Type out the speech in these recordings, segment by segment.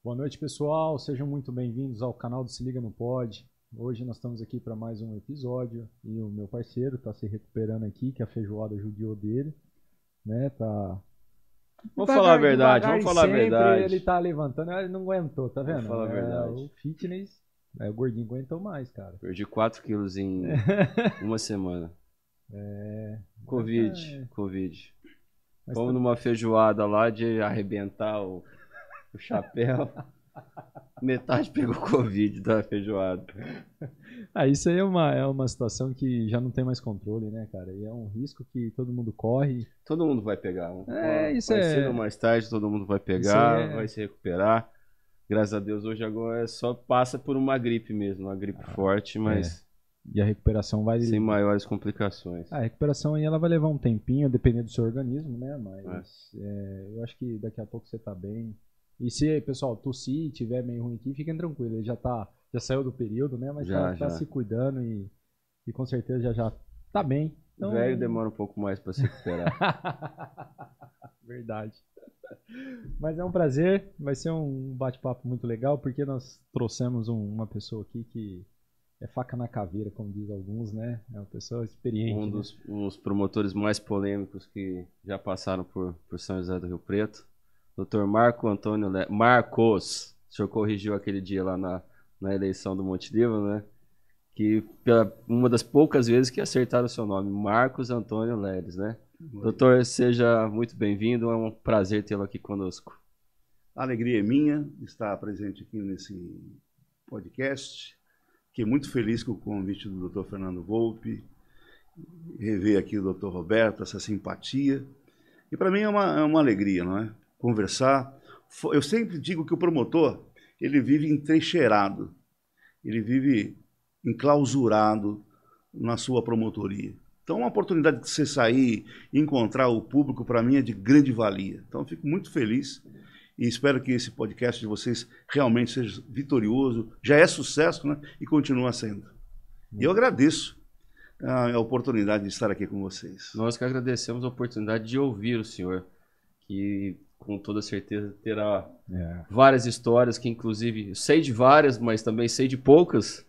Boa noite, pessoal. Sejam muito bem-vindos ao canal do Se Liga no Pod. Hoje nós estamos aqui para mais um episódio e o meu parceiro está se recuperando aqui, que a feijoada judiou dele, né? Vamos falar a verdade, devagar vamos e falar a sempre verdade. ele tá levantando, ele não aguentou, tá vendo? Vamos falar a verdade. O fitness, o gordinho aguentou mais, cara. Perdi 4 quilos em uma semana. Covid. Mas Fomos numa feijoada lá de arrebentar o chapéu. Metade pegou Covid da feijoada. Isso aí é uma situação que já não tem mais controle, né, cara? E é um risco que todo mundo corre. Todo mundo vai pegar. Isso mais é... cedo ou mais tarde, todo mundo vai pegar, vai se recuperar. Graças a Deus, hoje agora só passa por uma gripe mesmo, uma gripe forte, mas E a recuperação vai... sem maiores complicações. A recuperação aí ela vai levar um tempinho, dependendo do seu organismo, né? Mas eu acho que daqui a pouco você tá bem. E se, pessoal, tossir, tiver meio ruim aqui, fiquem tranquilos. Ele já saiu do período, né? Mas tá se cuidando e com certeza já tá bem. Então... O velho demora um pouco mais para se recuperar. Verdade. Mas é um prazer, vai ser um bate-papo muito legal, porque nós trouxemos uma pessoa aqui que é faca na caveira, como diz alguns, né? É uma pessoa experiente. Um dos promotores mais polêmicos que já passaram por São José do Rio Preto. Dr. Marco Antônio Marcos, o senhor corrigiu aquele dia lá na eleição do Monte Livro, né? Que uma das poucas vezes que acertaram o seu nome, Marcos Antônio Leles, né? Doutor, seja muito bem-vindo, é um prazer tê-lo aqui conosco. A alegria é minha estar presente aqui nesse podcast. Fiquei muito feliz com o convite do Dr. Fernando Volpi, rever aqui o Dr. Roberto, essa simpatia. E para mim é uma alegria, não é? Conversar. Eu sempre digo que o promotor, ele vive entrincheirado, ele vive enclausurado na sua promotoria. Então, uma oportunidade de você sair e encontrar o público, para mim, é de grande valia. Então, eu fico muito feliz e espero que esse podcast de vocês realmente seja vitorioso. Já é sucesso, né? E continua sendo. E eu agradeço a oportunidade de estar aqui com vocês. Nós que agradecemos a oportunidade de ouvir o senhor, que com toda certeza terá várias histórias, que inclusive sei de várias, mas também sei de poucas,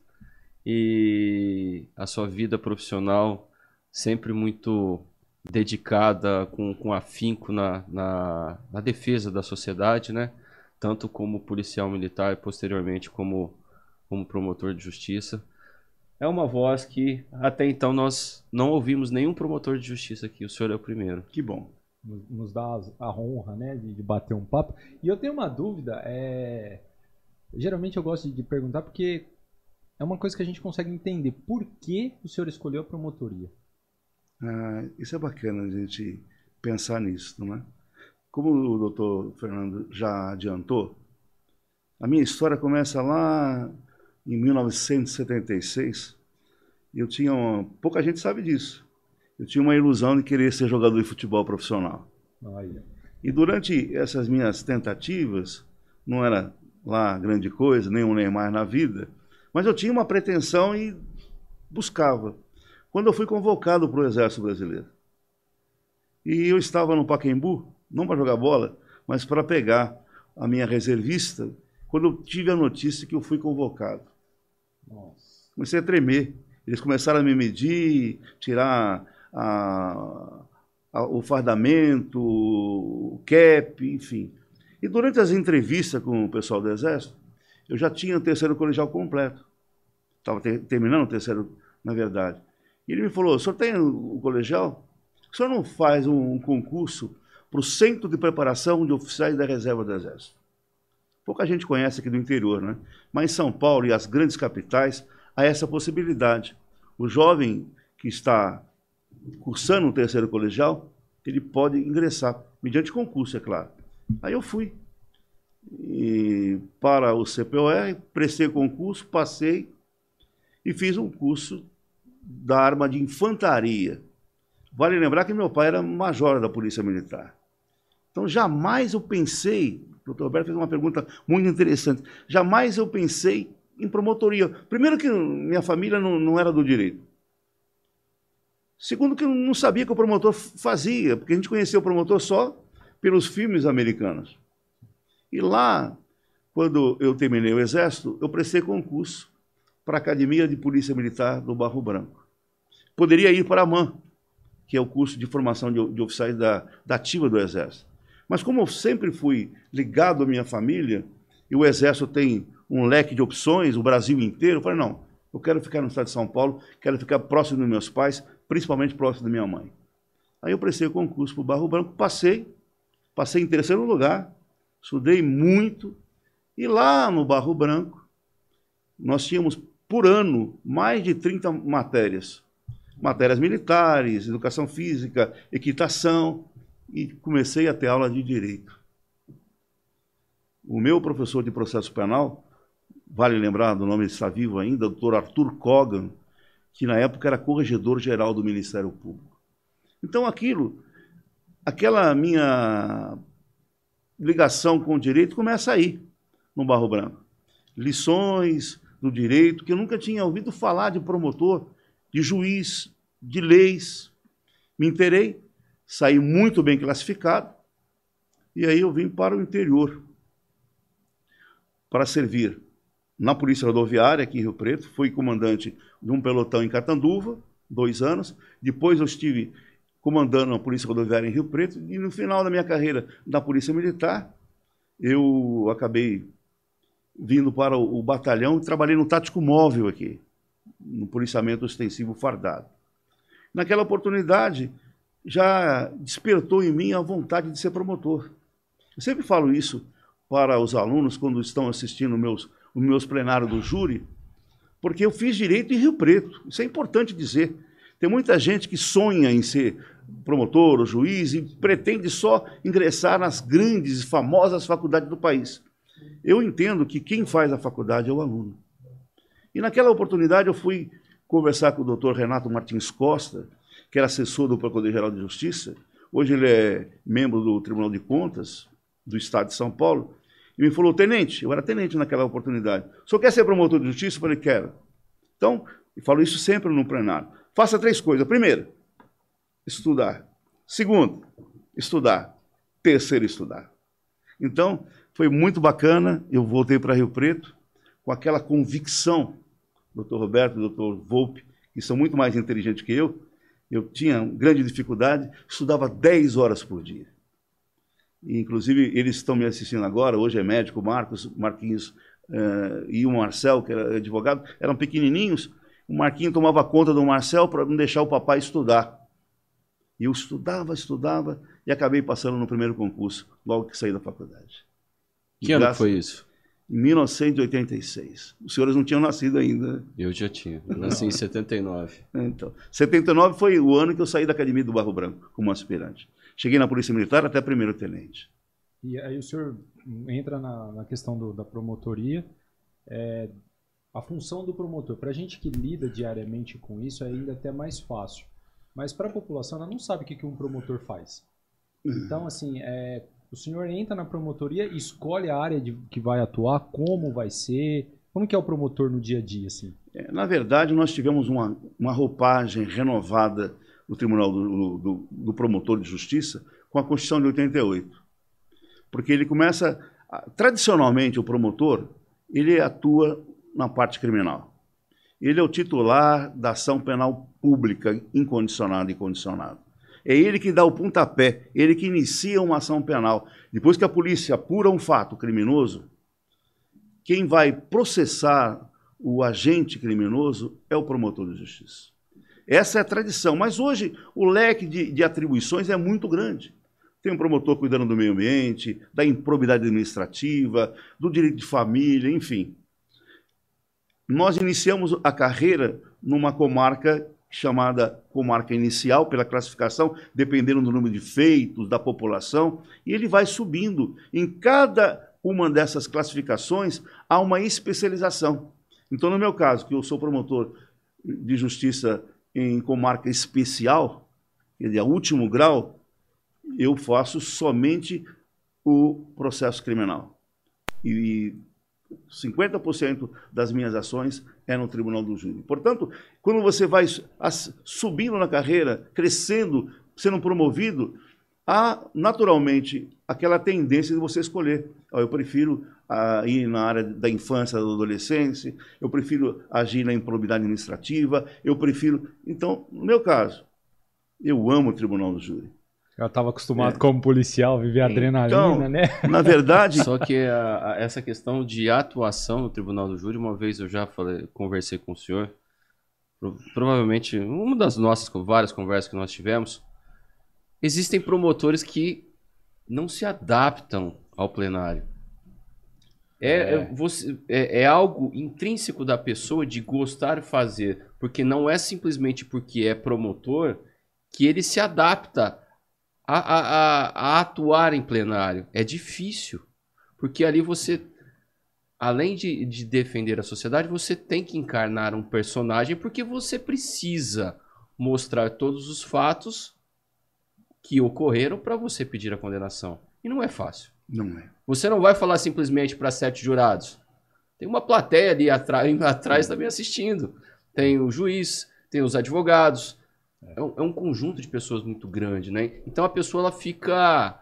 e a sua vida profissional sempre muito dedicada, com afinco na defesa da sociedade, né? Tanto como policial militar e posteriormente como promotor de justiça. É uma voz que até então nós não ouvimos nenhum promotor de justiça aqui, o senhor é o primeiro. Que bom. Nos dá a honra, né, de bater um papo. E eu tenho uma dúvida, geralmente eu gosto de perguntar porque é uma coisa que a gente consegue entender. Por que o senhor escolheu a promotoria? Isso é bacana a gente pensar nisso, não é? Como o doutor Fernando já adiantou, a minha história começa lá em 1976. Eu tinha pouca gente sabe disso. Eu tinha uma ilusão de querer ser jogador de futebol profissional. E durante essas minhas tentativas, não era lá grande coisa, nem um Neymar na vida, mas eu tinha uma pretensão e buscava. Quando eu fui convocado para o Exército Brasileiro, e eu estava no Pacaembu, não para jogar bola, mas para pegar a minha reservista, quando eu tive a notícia que eu fui convocado. Nossa. Comecei a tremer. Eles começaram a me medir, tirar o fardamento, o cap, enfim. E durante as entrevistas com o pessoal do Exército, eu já tinha o terceiro colegial completo. Estava terminando o terceiro, na verdade. E ele me falou, o senhor tem o colegial? O senhor não faz um concurso para o Centro de Preparação de Oficiais da Reserva do Exército? Pouca gente conhece aqui do interior, né? Mas em São Paulo e as grandes capitais há essa possibilidade. O jovem que está cursando o terceiro colegial, ele pode ingressar, mediante concurso, é claro. Aí eu fui para o CPOR, prestei concurso, passei e fiz um curso da arma de infantaria. Vale lembrar que meu pai era major da Polícia Militar. Então jamais eu pensei, o doutor Roberto fez uma pergunta muito interessante, jamais eu pensei em promotoria. Primeiro que minha família não era do direito. Segundo que eu não sabia que o promotor fazia, porque a gente conhecia o promotor só pelos filmes americanos. E lá, quando eu terminei o Exército, eu prestei concurso para a Academia de Polícia Militar do Barro Branco. Poderia ir para a AMAN, que é o curso de formação de oficiais da ativa do Exército. Mas como eu sempre fui ligado à minha família, e o Exército tem um leque de opções, o Brasil inteiro, eu falei, não, eu quero ficar no estado de São Paulo, quero ficar próximo dos meus pais, principalmente próximo da minha mãe. Aí eu prestei o concurso para o Barro Branco, passei em terceiro lugar, estudei muito, e lá no Barro Branco, nós tínhamos, por ano, mais de 30 matérias. Matérias militares, educação física, equitação, e comecei a ter aula de direito. O meu professor de processo penal, vale lembrar do nome, ele está vivo ainda, o doutor Arthur Kogan, que na época era corregedor-geral do Ministério Público. Então aquela minha ligação com o direito começa aí, no Barro Branco. Lições do direito, que eu nunca tinha ouvido falar de promotor, de juiz, de leis. Me inteirei, saí muito bem classificado, e aí eu vim para o interior, para servir na Polícia Rodoviária, aqui em Rio Preto. Fui comandante de um pelotão em Catanduva, 2 anos. Depois eu estive comandando a Polícia Rodoviária em Rio Preto, e no final da minha carreira na Polícia Militar, eu acabei vindo para o batalhão e trabalhei no tático móvel aqui, no policiamento ostensivo fardado. Naquela oportunidade, já despertou em mim a vontade de ser promotor. Eu sempre falo isso para os alunos quando estão assistindo os meus plenários do júri, porque eu fiz direito em Rio Preto. Isso é importante dizer. Tem muita gente que sonha em ser promotor ou juiz e pretende só ingressar nas grandes e famosas faculdades do país. Eu entendo que quem faz a faculdade é o aluno. E naquela oportunidade eu fui conversar com o doutor Renato Martins Costa, que era assessor do Procurador-Geral de Justiça. Hoje ele é membro do Tribunal de Contas do Estado de São Paulo. E me falou, tenente, eu era tenente naquela oportunidade, o senhor quer ser promotor de justiça? Eu falei, quero. Então, eu falo isso sempre no plenário. Faça 3 coisas. Primeiro, estudar. Segundo, estudar. Terceiro, estudar. Então, foi muito bacana. Eu voltei para Rio Preto com aquela convicção, doutor Roberto e doutor Volpe, que são muito mais inteligentes que eu tinha grande dificuldade, estudava 10 horas por dia. E, inclusive, eles estão me assistindo agora, hoje é médico, Marquinhos e o Marcel, que era advogado, eram pequenininhos. O Marquinhos tomava conta do Marcel para não deixar o papai estudar. E eu estudava, e acabei passando no primeiro concurso, logo que saí da faculdade. Que ano foi isso? Em 1986. Os senhores não tinham nascido ainda. Eu já tinha. Eu nasci em 79. Então, 79 foi o ano que eu saí da Academia do Barro Branco, como aspirante. Cheguei na Polícia Militar até primeiro-tenente. E aí o senhor entra na questão da promotoria. A função do promotor, para a gente que lida diariamente com isso, é ainda até mais fácil. Mas para a população, ela não sabe o que um promotor faz. Então, assim, o senhor entra na promotoria, escolhe a área que vai atuar, como vai ser, como que é o promotor no dia a dia, assim? Na verdade, nós tivemos uma roupagem renovada no Tribunal do Promotor de Justiça com a Constituição de 88. Porque ele começa, tradicionalmente, o promotor, ele atua na parte criminal. Ele é o titular da ação penal pública incondicionada e condicionada. É ele que dá o pontapé, ele que inicia uma ação penal. Depois que a polícia apura um fato criminoso, quem vai processar o agente criminoso é o promotor de justiça. Essa é a tradição, mas hoje o leque de atribuições é muito grande. Tem um promotor cuidando do meio ambiente, da improbidade administrativa, do direito de família, enfim. Nós iniciamos a carreira numa comarca chamada comarca inicial, pela classificação, dependendo do número de feitos, da população, e ele vai subindo. Em cada uma dessas classificações, há uma especialização. Então, no meu caso, que eu sou promotor de justiça em comarca especial, quer dizer, a último grau, eu faço somente o processo criminal. E 50% das minhas ações é no Tribunal do Júri. Portanto, quando você vai subindo na carreira, crescendo, sendo promovido, há naturalmente aquela tendência de você escolher. Eu prefiro ir na área da infância, da adolescência, eu prefiro agir na improbidade administrativa, eu prefiro... Então, no meu caso, eu amo o Tribunal do Júri. Eu estava acostumado como policial, viver adrenalina, então, né? Na verdade... Só que essa questão de atuação no Tribunal do Júri, uma vez eu já conversei com o senhor, provavelmente, uma das nossas várias conversas que nós tivemos, existem promotores que não se adaptam ao plenário. É algo intrínseco da pessoa de gostar de fazer, porque não é simplesmente porque é promotor que ele se adapta a atuar em plenário. É difícil, porque ali você, além de defender a sociedade, você tem que encarnar um personagem, porque você precisa mostrar todos os fatos que ocorreram para você pedir a condenação. E não é fácil. Não é. Você não vai falar simplesmente para 7 jurados. Tem uma plateia ali atrás também assistindo. Tem o juiz, tem os advogados. É um conjunto de pessoas muito grande, né? Então a pessoa ela fica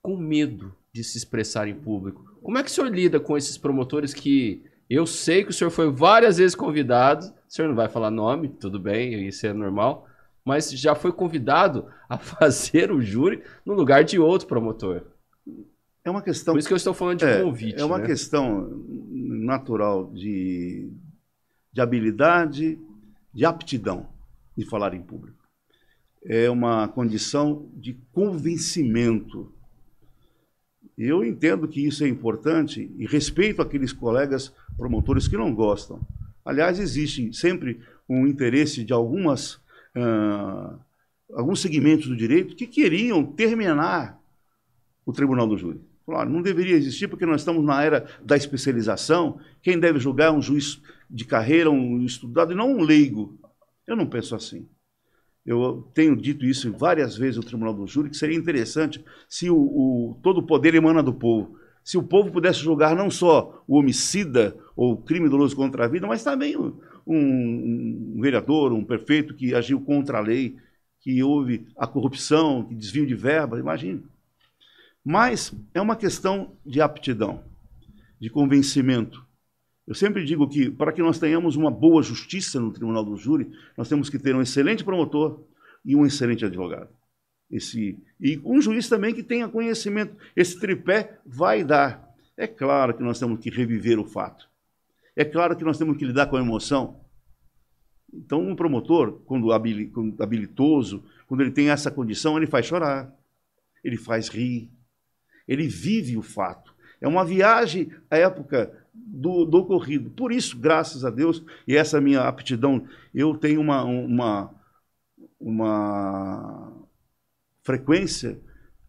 com medo de se expressar em público. Como é que o senhor lida com esses promotores que... Eu sei que o senhor foi várias vezes convidado. O senhor não vai falar nome, tudo bem, isso é normal. Mas já foi convidado a fazer o júri no lugar de outro promotor. É uma questão... Por isso que eu estou falando de convite. É uma né? questão natural de habilidade, de aptidão de falar em público. É uma condição de convencimento. Eu entendo que isso é importante e respeito aqueles colegas promotores que não gostam. Aliás, existe sempre um interesse de alguns segmentos do direito que queriam terminar o Tribunal do Júri. Claro, não deveria existir porque nós estamos na era da especialização. Quem deve julgar é um juiz de carreira, um estudado e não um leigo. Eu não penso assim. Eu tenho dito isso várias vezes no Tribunal do Júri, que seria interessante se todo o poder emana do povo. Se o povo pudesse julgar não só o homicida ou o crime doloso contra a vida, mas também um vereador, um prefeito que agiu contra a lei, que houve a corrupção, que desvio de verba, imagine. Mas é uma questão de aptidão, de convencimento. Eu sempre digo que, para que nós tenhamos uma boa justiça no Tribunal do Júri, nós temos que ter um excelente promotor e um excelente advogado. E um juiz também que tenha conhecimento. Esse tripé vai dar. É claro que nós temos que reviver o fato. É claro que nós temos que lidar com a emoção. Então, um promotor, quando habilitoso, quando ele tem essa condição, ele faz chorar, ele faz rir, ele vive o fato. É uma viagem à época do ocorrido. Por isso, graças a Deus, e essa minha aptidão, eu tenho uma frequência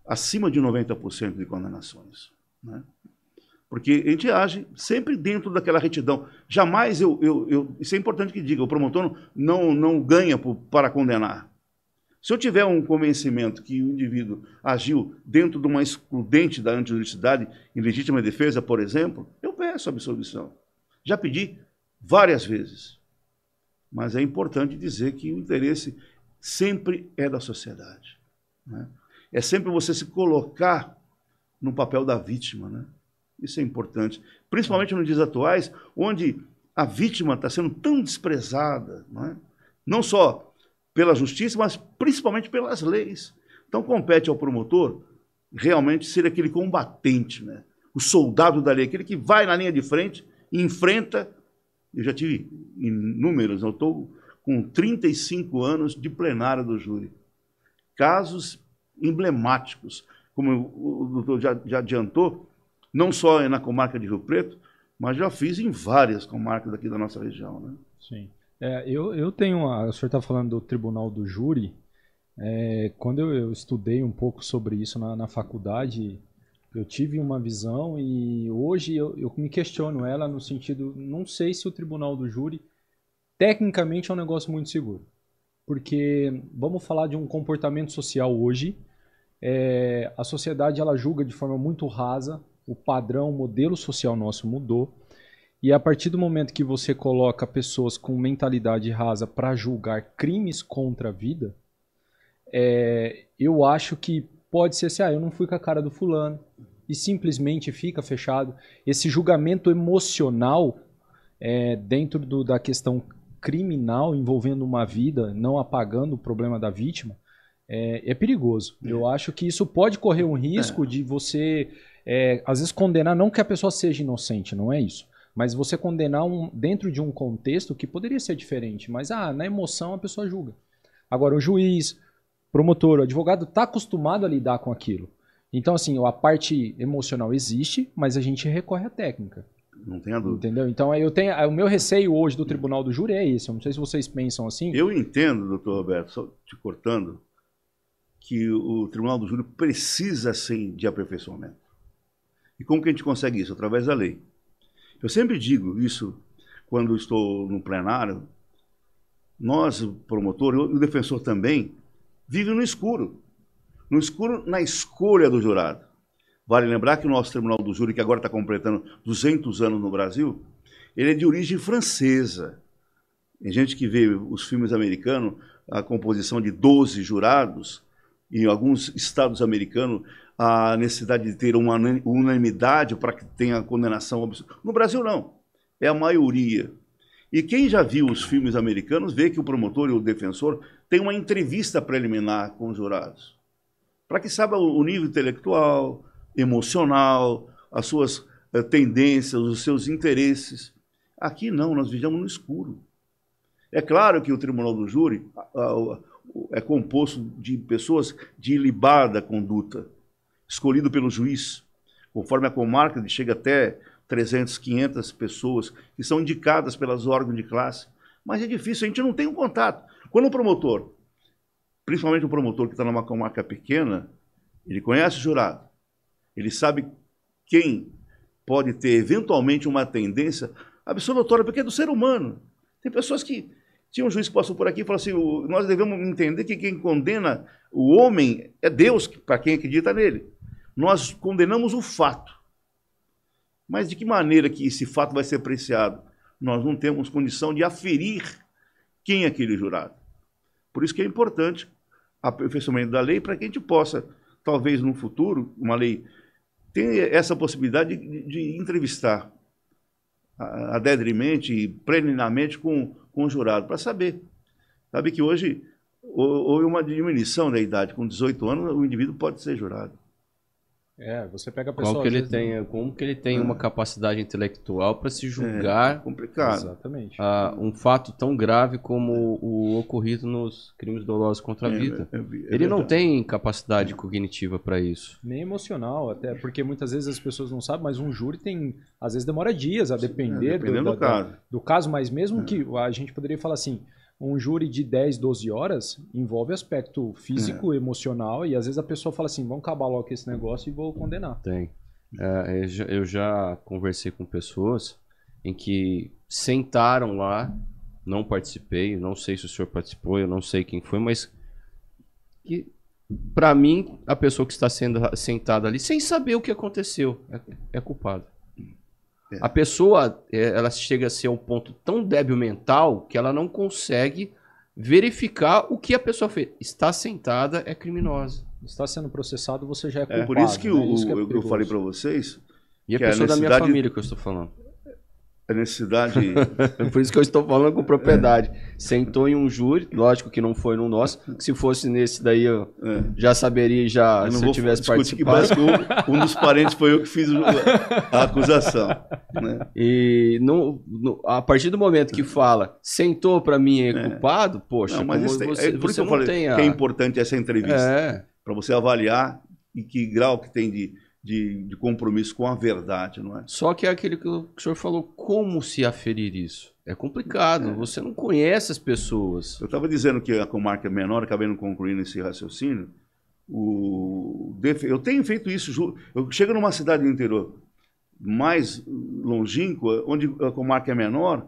acima de 90% de condenações, né? Porque a gente age sempre dentro daquela retidão. Jamais isso é importante que diga, o promotor não ganha para condenar. Se eu tiver um convencimento que o indivíduo agiu dentro de uma excludente da antijuridicidade em legítima defesa, por exemplo, eu peço absolvição. Já pedi várias vezes. Mas é importante dizer que o interesse sempre é da sociedade, né? É sempre você se colocar no papel da vítima, né? Isso é importante, principalmente nos dias atuais, onde a vítima está sendo tão desprezada, né? Não só pela justiça, mas principalmente pelas leis. Então, compete ao promotor realmente ser aquele combatente, né? O soldado da lei, aquele que vai na linha de frente e enfrenta. Eu já tive inúmeros, eu estou com 35 anos de plenário do júri. Casos emblemáticos, como o doutor já adiantou, não só na comarca de Rio Preto, mas já fiz em várias comarcas daqui da nossa região, né? Sim. Eu tenho o senhor está falando do Tribunal do Júri. Quando eu estudei um pouco sobre isso na faculdade, eu tive uma visão e hoje eu me questiono ela no sentido, não sei se o Tribunal do Júri tecnicamente é um negócio muito seguro. Porque vamos falar de um comportamento social hoje, a sociedade ela julga de forma muito rasa, o padrão, o modelo social nosso mudou. E a partir do momento que você coloca pessoas com mentalidade rasa para julgar crimes contra a vida, eu acho que pode ser assim, eu não fui com a cara do fulano, e simplesmente fica fechado. Esse julgamento emocional dentro da questão criminal envolvendo uma vida, não apagando o problema da vítima, é perigoso. Eu acho que isso pode correr um risco de você, às vezes, condenar, não que a pessoa seja inocente, não é isso, mas você condenar dentro de um contexto que poderia ser diferente, mas na emoção a pessoa julga. Agora, o juiz, promotor, o advogado está acostumado a lidar com aquilo. Então, assim, a parte emocional existe, mas a gente recorre à técnica. Não tenha dúvida. Entendeu? Então, o meu receio hoje do tribunal do júri é esse. Eu não sei se vocês pensam assim. Eu entendo, doutor Roberto, só te cortando, que o tribunal do júri precisa, sim, de aperfeiçoamento. E como que a gente consegue isso? Através da lei. Eu sempre digo isso quando estou no plenário. Nós, o promotor, e o defensor também, vivem no escuro. No escuro, na escolha do jurado. Vale lembrar que o nosso Tribunal do Júri, que agora está completando 200 anos no Brasil, ele é de origem francesa. Tem gente que vê os filmes americanos, a composição de 12 jurados, em alguns estados americanos, a necessidade de ter uma unanimidade para que tenha condenação absoluta. No Brasil, não. É a maioria. E quem já viu os filmes americanos vê que o promotor e o defensor têm uma entrevista preliminar com os jurados, para que saiba o nível intelectual, emocional, as suas tendências, os seus interesses. Aqui não, nós vivemos no escuro. É claro que o Tribunal do Júri é composto de pessoas de ilibada conduta, escolhido pelo juiz, conforme a comarca, chega até 300, 500 pessoas que são indicadas pelas órgãos de classe. Mas é difícil, a gente não tem um contato. Quando o promotor, principalmente o promotor que está numa comarca pequena, ele conhece o jurado, ele sabe quem pode ter eventualmente uma tendência absolutória, porque é do ser humano. Tem pessoas que... Tinha um juiz que passou por aqui e falou assim, nós devemos entender que quem condena o homem é Deus, para quem acredita nele. Nós condenamos o fato. Mas de que maneira que esse fato vai ser apreciado? Nós não temos condição de aferir quem é aquele jurado. Por isso que é importante o aperfeiçoamento da lei, para que a gente possa, talvez no futuro, uma lei tenha essa possibilidade de entrevistar adedremente e preliminarmente com o jurado, para saber. Sabe que hoje houve uma diminuição da idade. Com 18 anos, o indivíduo pode ser jurado. Você pega a pessoa... Como que ele tem uma capacidade intelectual para se julgar... É complicado. Exatamente. Um fato tão grave como o ocorrido nos crimes dolosos contra a vida. Ele não tem capacidade cognitiva para isso. Nem emocional, até porque muitas vezes as pessoas não sabem, mas um júri tem... Às vezes demora dias a depender do caso, mas mesmo que a gente poderia falar assim... Um júri de 10, 12 horas envolve aspecto físico, emocional, e às vezes a pessoa fala assim, vamos acabar logo com esse negócio e vou condenar. Tem. Eu já conversei com pessoas em que sentaram lá, não participei, não sei se o senhor participou, eu não sei quem foi, mas que, para mim, a pessoa que está sendo sentada ali, sem saber o que aconteceu, é culpada. A pessoa, ela chega a ser um ponto tão débil mental que ela não consegue verificar o que a pessoa fez. Está sentada, é criminosa. Está sendo processado, você já é culpado. Por isso que, eu falei para vocês... E a pessoa da minha família que eu estou falando. A necessidade... Por isso que eu estou falando com propriedade. Sentou em um júri, lógico que não foi no nosso. Se fosse nesse daí, eu já saberia já se eu tivesse participado. Que um dos parentes foi eu que fiz a acusação. Né? E a partir do momento que fala, sentou para mim é culpado, poxa, não, mas você por isso eu falei que é importante essa entrevista. Para você avaliar e que grau que tem de compromisso com a verdade, não é? Só que é aquele que o senhor falou, como se aferir isso? É complicado, você não conhece as pessoas. Eu estava dizendo que a comarca é menor, acabei não concluindo esse raciocínio. Eu tenho feito isso, eu chego numa cidade do interior mais longínqua, onde a comarca é menor,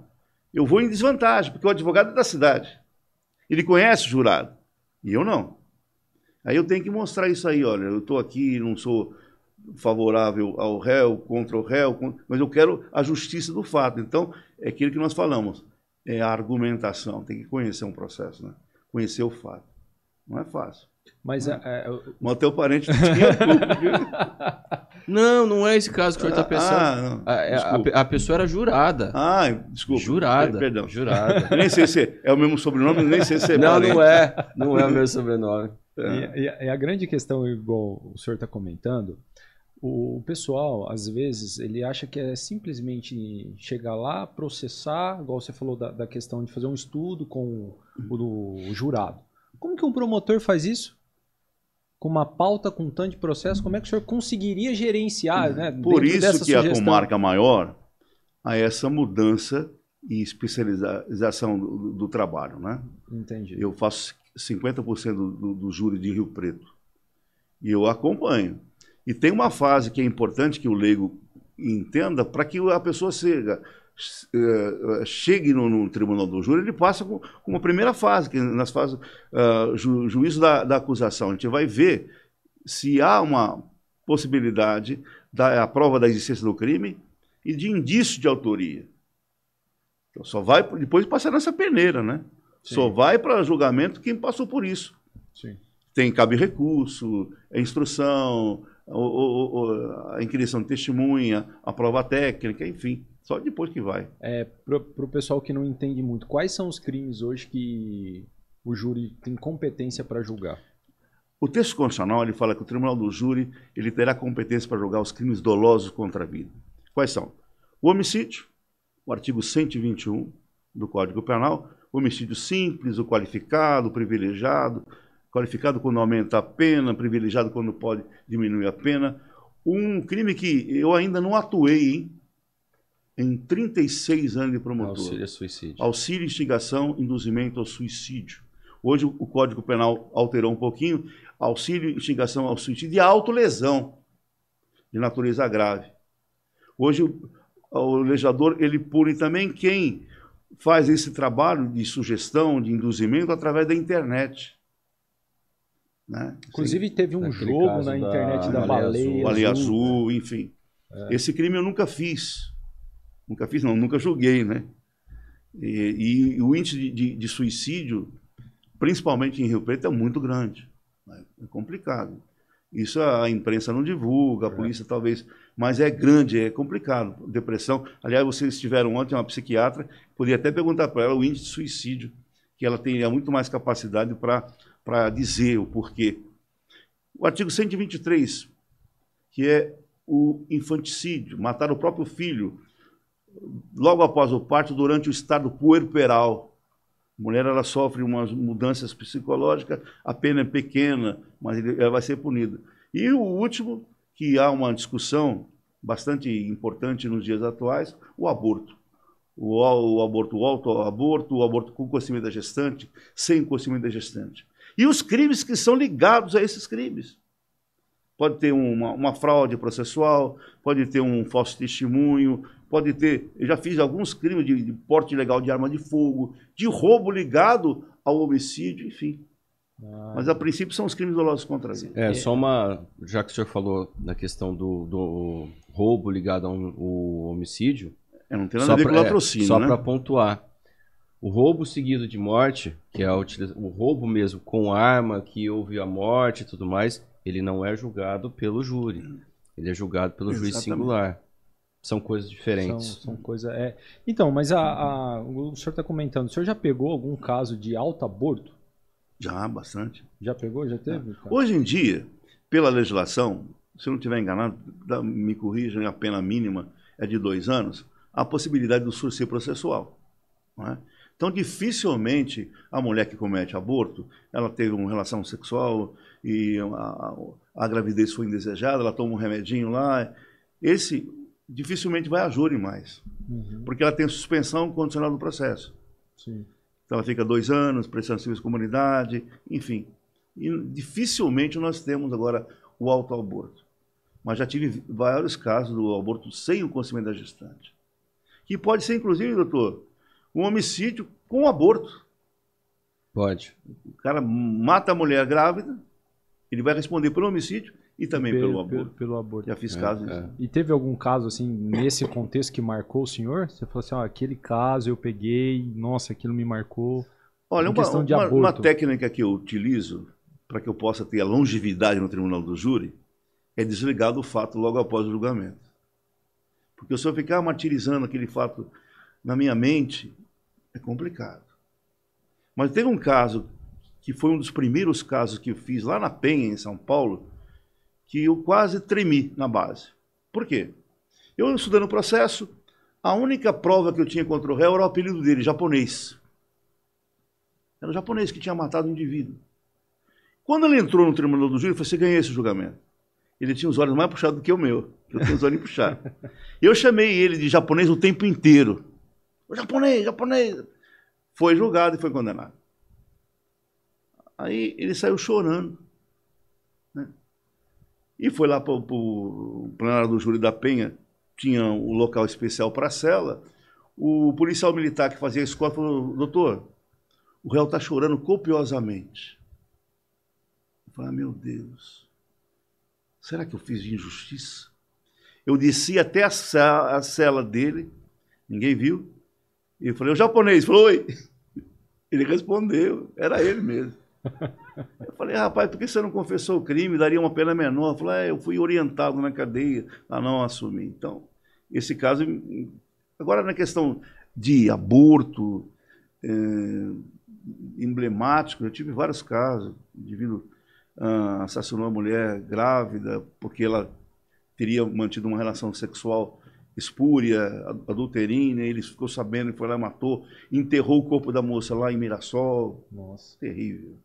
eu vou em desvantagem, porque o advogado é da cidade. Ele conhece o jurado, e eu não. Aí eu tenho que mostrar isso aí, olha, eu estou aqui, não sou favorável ao réu, contra o réu, mas eu quero a justiça do fato. Então, é aquilo que nós falamos, é a argumentação, tem que conhecer um processo, né? Conhecer o fato. Não é fácil. Mas o teu parente não tinha culpa. Não é esse caso que o senhor está pensando. A pessoa era jurada. Desculpa. Jurada. Perdão. Jurada. Nem sei se é o mesmo sobrenome, nem sei se é parente. Não é o mesmo sobrenome. E a grande questão, igual o senhor está comentando, o pessoal, às vezes, ele acha que é simplesmente chegar lá, processar, igual você falou da questão de fazer um estudo com o jurado. Como que um promotor faz isso? Com uma pauta, com um tanto de processo, como é que o senhor conseguiria gerenciar? Né, por isso que a comarca maior há essa mudança e especialização do trabalho. Né? Entendi. Eu faço 50% do júri de Rio Preto. E eu acompanho. E tem uma fase que é importante que o leigo entenda para que a pessoa chegue no tribunal do júri, ele passa com uma primeira fase, que nas fases juízo da acusação. A gente vai ver se há uma possibilidade da prova da existência do crime e de indício de autoria. Então, só vai depois passar nessa peneira, né? Sim. Só vai para julgamento quem passou por isso. Sim. Cabe recurso, instrução, a inquirição de testemunha, a prova técnica, enfim. Só depois que vai. Para o pessoal que não entende muito, quais são os crimes hoje que o júri tem competência para julgar? O texto constitucional ele fala que o tribunal do júri ele terá competência para julgar os crimes dolosos contra a vida. Quais são? O homicídio, o artigo 121 do Código Penal, o homicídio simples, o qualificado, o privilegiado, qualificado quando aumenta a pena, privilegiado quando pode diminuir a pena. Um crime que eu ainda não atuei, hein? Em 36 anos de promotor. Auxílio a suicídio. Auxílio, instigação, induzimento ao suicídio. Hoje o Código Penal alterou um pouquinho. Auxílio, instigação ao suicídio e autolesão de natureza grave. Hoje o legislador ele pune também quem faz esse trabalho de sugestão, de induzimento através da internet. Né? Inclusive teve um jogo na internet da Baleia Baleia Azul, enfim. Esse crime eu nunca fiz. Nunca julguei, né? E o índice de suicídio, principalmente em Rio Preto, é muito grande. É complicado. Isso a imprensa não divulga, a polícia talvez, mas é grande, é complicado. Depressão. Aliás, vocês estiveram ontem uma psiquiatra, poderia até perguntar para ela o índice de suicídio, que ela teria muito mais capacidade para dizer o porquê. O artigo 123, que é o infanticídio, matar o próprio filho logo após o parto, durante o estado puerperal. A mulher ela sofre umas mudanças psicológicas, a pena é pequena, mas ela vai ser punida. E o último, que há uma discussão bastante importante nos dias atuais, o aborto. O aborto, o autoaborto, o aborto com conhecimento da gestante, sem conhecimento da gestante. E os crimes que são ligados a esses crimes. Pode ter uma fraude processual, pode ter um falso testemunho, pode ter... Eu já fiz alguns crimes de porte ilegal de arma de fogo, de roubo ligado ao homicídio, enfim. Mas, a princípio, são os crimes dolosos contra a vida. Só uma... Já que o senhor falou na questão do roubo ligado ao homicídio... Não tem nada a ver com latrocínio, só né? para pontuar. O roubo seguido de morte, que é o roubo mesmo com arma, que houve a morte e tudo mais... Ele não é julgado pelo júri, ele é julgado pelo juiz singular. São coisas diferentes. São coisas... Então, mas o senhor está comentando, o senhor já pegou algum caso de autoaborto? Já, bastante. Já pegou? Já teve? Hoje em dia, pela legislação, se eu não estiver enganado, me corrijam, a pena mínima é de 2 anos, há a possibilidade do sursi processual. Não é? Então, dificilmente, a mulher que comete aborto, ela teve uma relação sexual e a gravidez foi indesejada, ela toma um remedinho lá, esse dificilmente vai a júri mais, porque ela tem suspensão condicional do processo. Sim. Então, ela fica 2 anos, prestando serviço de comunidade, enfim. E dificilmente nós temos agora o autoaborto. Mas já tive vários casos do aborto sem o conhecimento da gestante. Que pode ser, inclusive, doutor, um homicídio com aborto. Pode. O cara mata a mulher grávida, ele vai responder pelo homicídio e também pelo aborto. Pelo aborto. Já fiz casos. E teve algum caso, assim, nesse contexto que marcou o senhor? Você falou assim, aquele caso eu peguei, nossa, aquilo me marcou. Olha, uma técnica que eu utilizo para que eu possa ter a longevidade no tribunal do júri, é desligar do fato logo após o julgamento. Porque se eu ficar martirizando aquele fato na minha mente, é complicado. Mas teve um caso, que foi um dos primeiros casos que eu fiz lá na Penha, em São Paulo, que eu quase tremi na base. Por quê? Eu estudando o processo, a única prova que eu tinha contra o réu era o apelido dele, japonês. Era o japonês que tinha matado o indivíduo. Quando ele entrou no tribunal do júri, eu falei, você ganhou esse julgamento. Ele tinha os olhos mais puxados do que o meu. Eu tenho os olhos puxados. Eu chamei ele de japonês o tempo inteiro. O japonês, japonês. Foi julgado e foi condenado. Aí ele saiu chorando, né? E foi lá para o plenário do júri da Penha, tinha um local especial para a cela. O policial militar que fazia a escolta falou, doutor, o réu está chorando copiosamente. Eu falei, meu Deus, será que eu fiz injustiça? Eu desci até a cela dele, ninguém viu, e eu falei, o japonês, falou, oi. Ele respondeu, era ele mesmo. Eu falei, rapaz, por que você não confessou o crime? Daria uma pena menor. Eu falei, eu fui orientado na cadeia a não assumir. Então, esse caso... Agora, na questão de aborto, emblemático, eu tive vários casos. O indivíduo assassinou uma mulher grávida porque ela teria mantido uma relação sexual espúria, adulterina, ele ficou sabendo e foi lá e matou, enterrou o corpo da moça lá em Mirassol. Nossa. Terrível.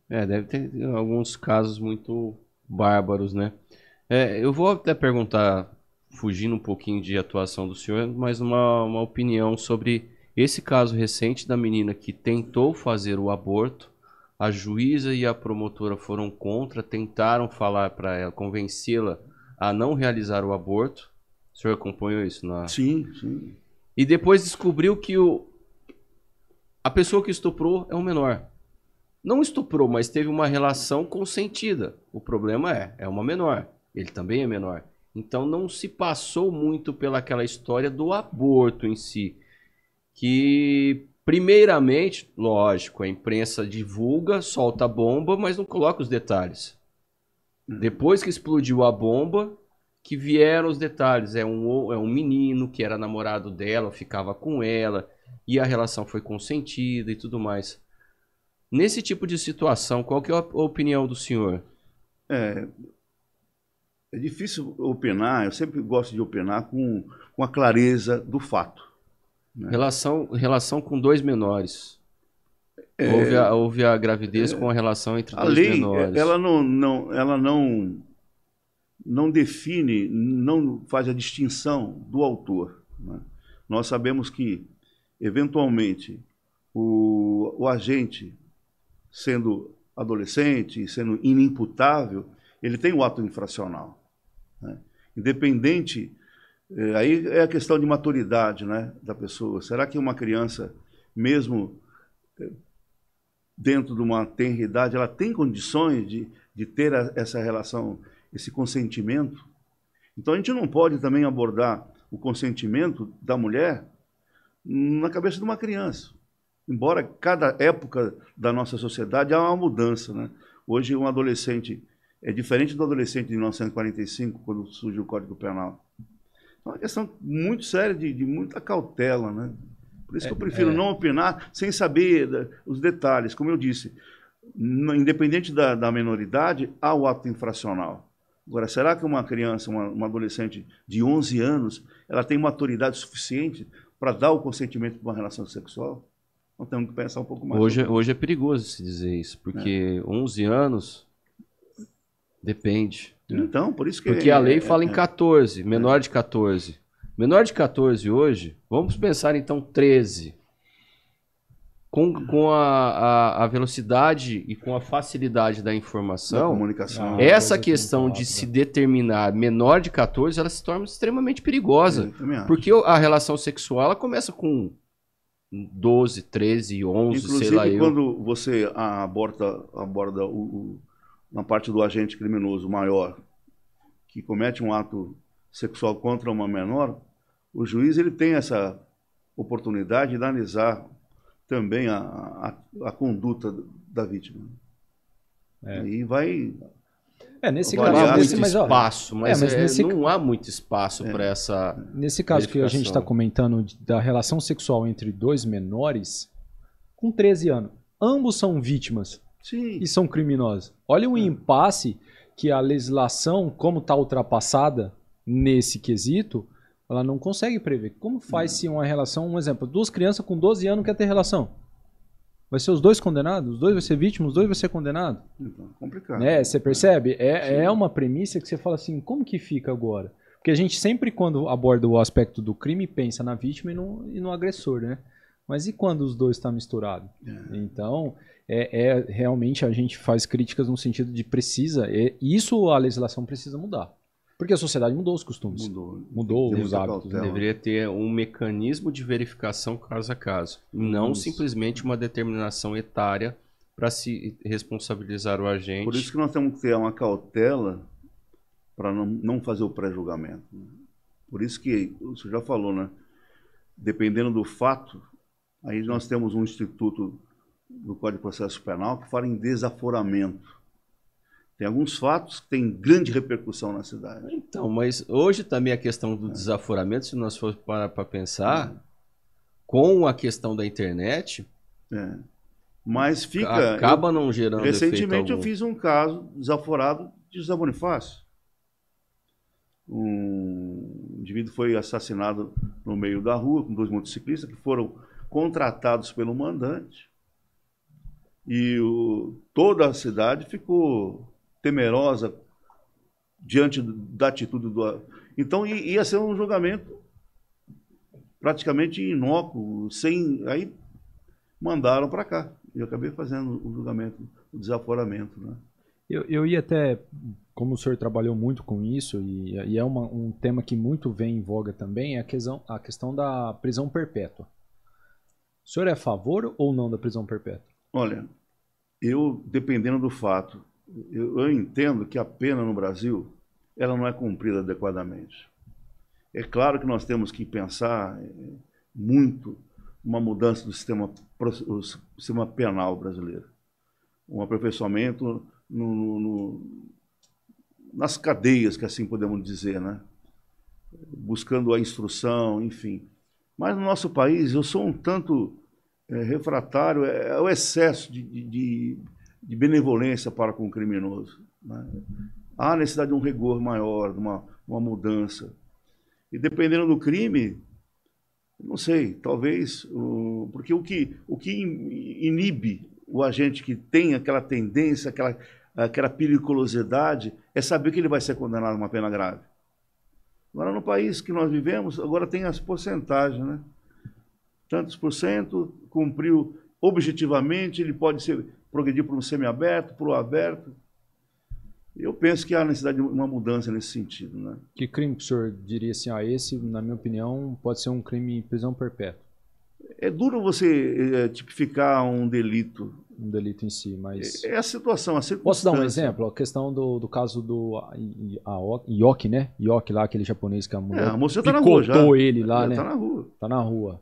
Deve ter alguns casos muito bárbaros, né? Eu vou até perguntar, fugindo um pouquinho de atuação do senhor, mas uma opinião sobre esse caso recente da menina que tentou fazer o aborto, a juíza e a promotora foram contra, tentaram falar para ela, convencê-la a não realizar o aborto. O senhor acompanhou isso? Sim, sim. E depois descobriu que a pessoa que estuprou é um menor. Não estuprou, mas teve uma relação consentida. O problema é uma menor. Ele também é menor. Então não se passou muito pelaquela história do aborto em si. Que, primeiramente, lógico, a imprensa divulga, solta a bomba, mas não coloca os detalhes. Depois que explodiu a bomba, que vieram os detalhes. É um menino que era namorado dela, ficava com ela, e a relação foi consentida e tudo mais. Nesse tipo de situação, qual que é a opinião do senhor? É difícil opinar, eu sempre gosto de opinar com a clareza do fato. Né? Relação com dois menores. Houve a gravidez com a relação entre dois menores. A lei, ela não define, não faz a distinção do autor. Né? Nós sabemos que, eventualmente, o agente, sendo adolescente, sendo inimputável, ele tem o ato infracional. Né? Independente, aí é a questão de maturidade, né, da pessoa. Será que uma criança, mesmo dentro de uma tenra idade, ela tem condições de ter essa relação, esse consentimento? Então a gente não pode também abordar o consentimento da mulher na cabeça de uma criança. Embora cada época da nossa sociedade há uma mudança, né? Hoje um adolescente é diferente do adolescente de 1945, quando surgiu o Código Penal. É uma questão muito séria, de muita cautela, né? Por isso que eu prefiro não opinar sem saber os detalhes. Como eu disse, independente da menoridade, há o ato infracional. Agora, será que uma criança, uma adolescente de 11 anos, ela tem maturidade suficiente para dar o consentimento para uma relação sexual? Então temos que pensar um pouco mais. Hoje é perigoso se dizer isso, porque 11 anos depende. Então, por isso que... Porque a lei fala em 14, menor de 14. Menor de 14 hoje, vamos pensar então 13. Com a velocidade e com a facilidade da informação, da comunicação, essa questão de se determinar menor de 14, ela se torna extremamente perigosa. Porque a relação sexual ela começa com 12, 13, 11, inclusive, sei lá eu. Quando você aborda na parte do agente criminoso maior, que comete um ato sexual contra uma menor, o juiz ele tem essa oportunidade de analisar também a conduta da vítima. E vai... Nesse caso, espaço, mas não há muito espaço para essa... Nesse caso que a gente está comentando da relação sexual entre dois menores, com 13 anos, ambos são vítimas. Sim. E são criminosos. Olha o impasse que a legislação, como está ultrapassada nesse quesito, ela não consegue prever. Como faz-se uma relação, um exemplo, 2 crianças com 12 anos querem ter relação? Vai ser os 2 condenados? Os 2 vão ser vítimas? Os 2 vão ser condenados? Então, complicado. Você percebe? É uma premissa que você fala assim, como que fica agora? Porque a gente sempre, quando aborda o aspecto do crime, pensa na vítima e no agressor, né? Mas e quando os 2 estão misturados? Então, realmente a gente faz críticas no sentido de isso a legislação precisa mudar. Porque a sociedade mudou os costumes. Mudou os hábitos. Deveria ter um mecanismo de verificação caso a caso. Não simplesmente uma determinação etária para se responsabilizar o agente. Por isso que nós temos que ter uma cautela para não fazer o pré-julgamento. Por isso que, você já falou, né? Dependendo do fato, aí nós temos um instituto do Código de Processo Penal que fala em desaforamento. Tem alguns fatos que têm grande repercussão na cidade. Então, mas hoje também a questão do desaforamento, se nós formos parar para pensar, com a questão da internet, mas fica... Acaba não gerando recentemente efeito eu fiz um caso desaforado de José Bonifácio. Um indivíduo foi assassinado no meio da rua com 2 motociclistas que foram contratados pelo mandante e toda a cidade ficou temerosa diante da atitude do... Então ia ser um julgamento praticamente inócuo, aí mandaram para cá. Eu acabei fazendo o julgamento, o desaforamento, né? Eu ia até, como o senhor trabalhou muito com isso, e é um tema que muito vem em voga também, é a questão da prisão perpétua. O senhor é a favor ou não da prisão perpétua? Olha, dependendo do fato, eu entendo que a pena no Brasil, ela não é cumprida adequadamente. É claro que nós temos que pensar muito uma mudança do sistema penal brasileiro. Um aperfeiçoamento nas cadeias, que assim podemos dizer, né? Buscando a instrução, enfim. Mas no nosso país, eu sou um tanto refratário ao excesso de benevolência para com o criminoso, né? Há necessidade de um rigor maior, de uma mudança. E dependendo do crime, não sei, talvez... porque o que inibe o agente que tem aquela tendência, aquela periculosidade, é saber que ele vai ser condenado a uma pena grave. Agora, no país que nós vivemos, agora tem as porcentagens, né? Tantos por cento, cumpriu objetivamente, ele pode progredir para um semiaberto, para o aberto. Eu penso que há necessidade de uma mudança nesse sentido, né? Que crime que o senhor diria assim, esse, na minha opinião, pode ser um crime em prisão perpétua? É duro você tipificar um delito. Um delito em si, mas... É a situação, a circunstância. Posso dar um exemplo? A questão do caso do Ioki, né? Ioki lá, aquele japonês que a mulher a moça tá na rua já. Ele lá, né? Tá na rua. Tá na rua.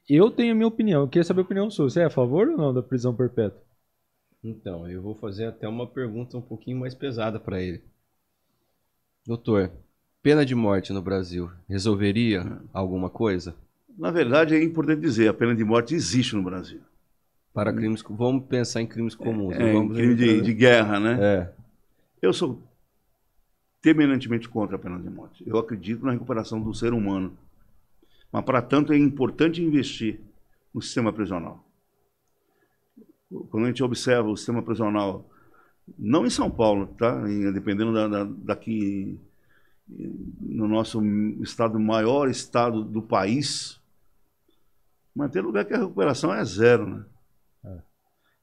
Eu tenho a minha opinião. Eu queria saber a opinião sua. Você é a favor ou não da prisão perpétua? Então, eu vou fazer até uma pergunta um pouquinho mais pesada para ele. Doutor, pena de morte no Brasil resolveria alguma coisa? Na verdade, é importante dizer, a pena de morte existe no Brasil. Para crimes, vamos pensar em crimes comuns. Crime de guerra, né? Eu sou terminantemente contra a pena de morte. Eu acredito na recuperação do ser humano. Mas, para tanto, é importante investir no sistema prisional. Quando a gente observa o sistema prisional, não em São Paulo, tá? Dependendo daqui no nosso estado, maior estado do país, mas tem lugar que a recuperação é zero, né?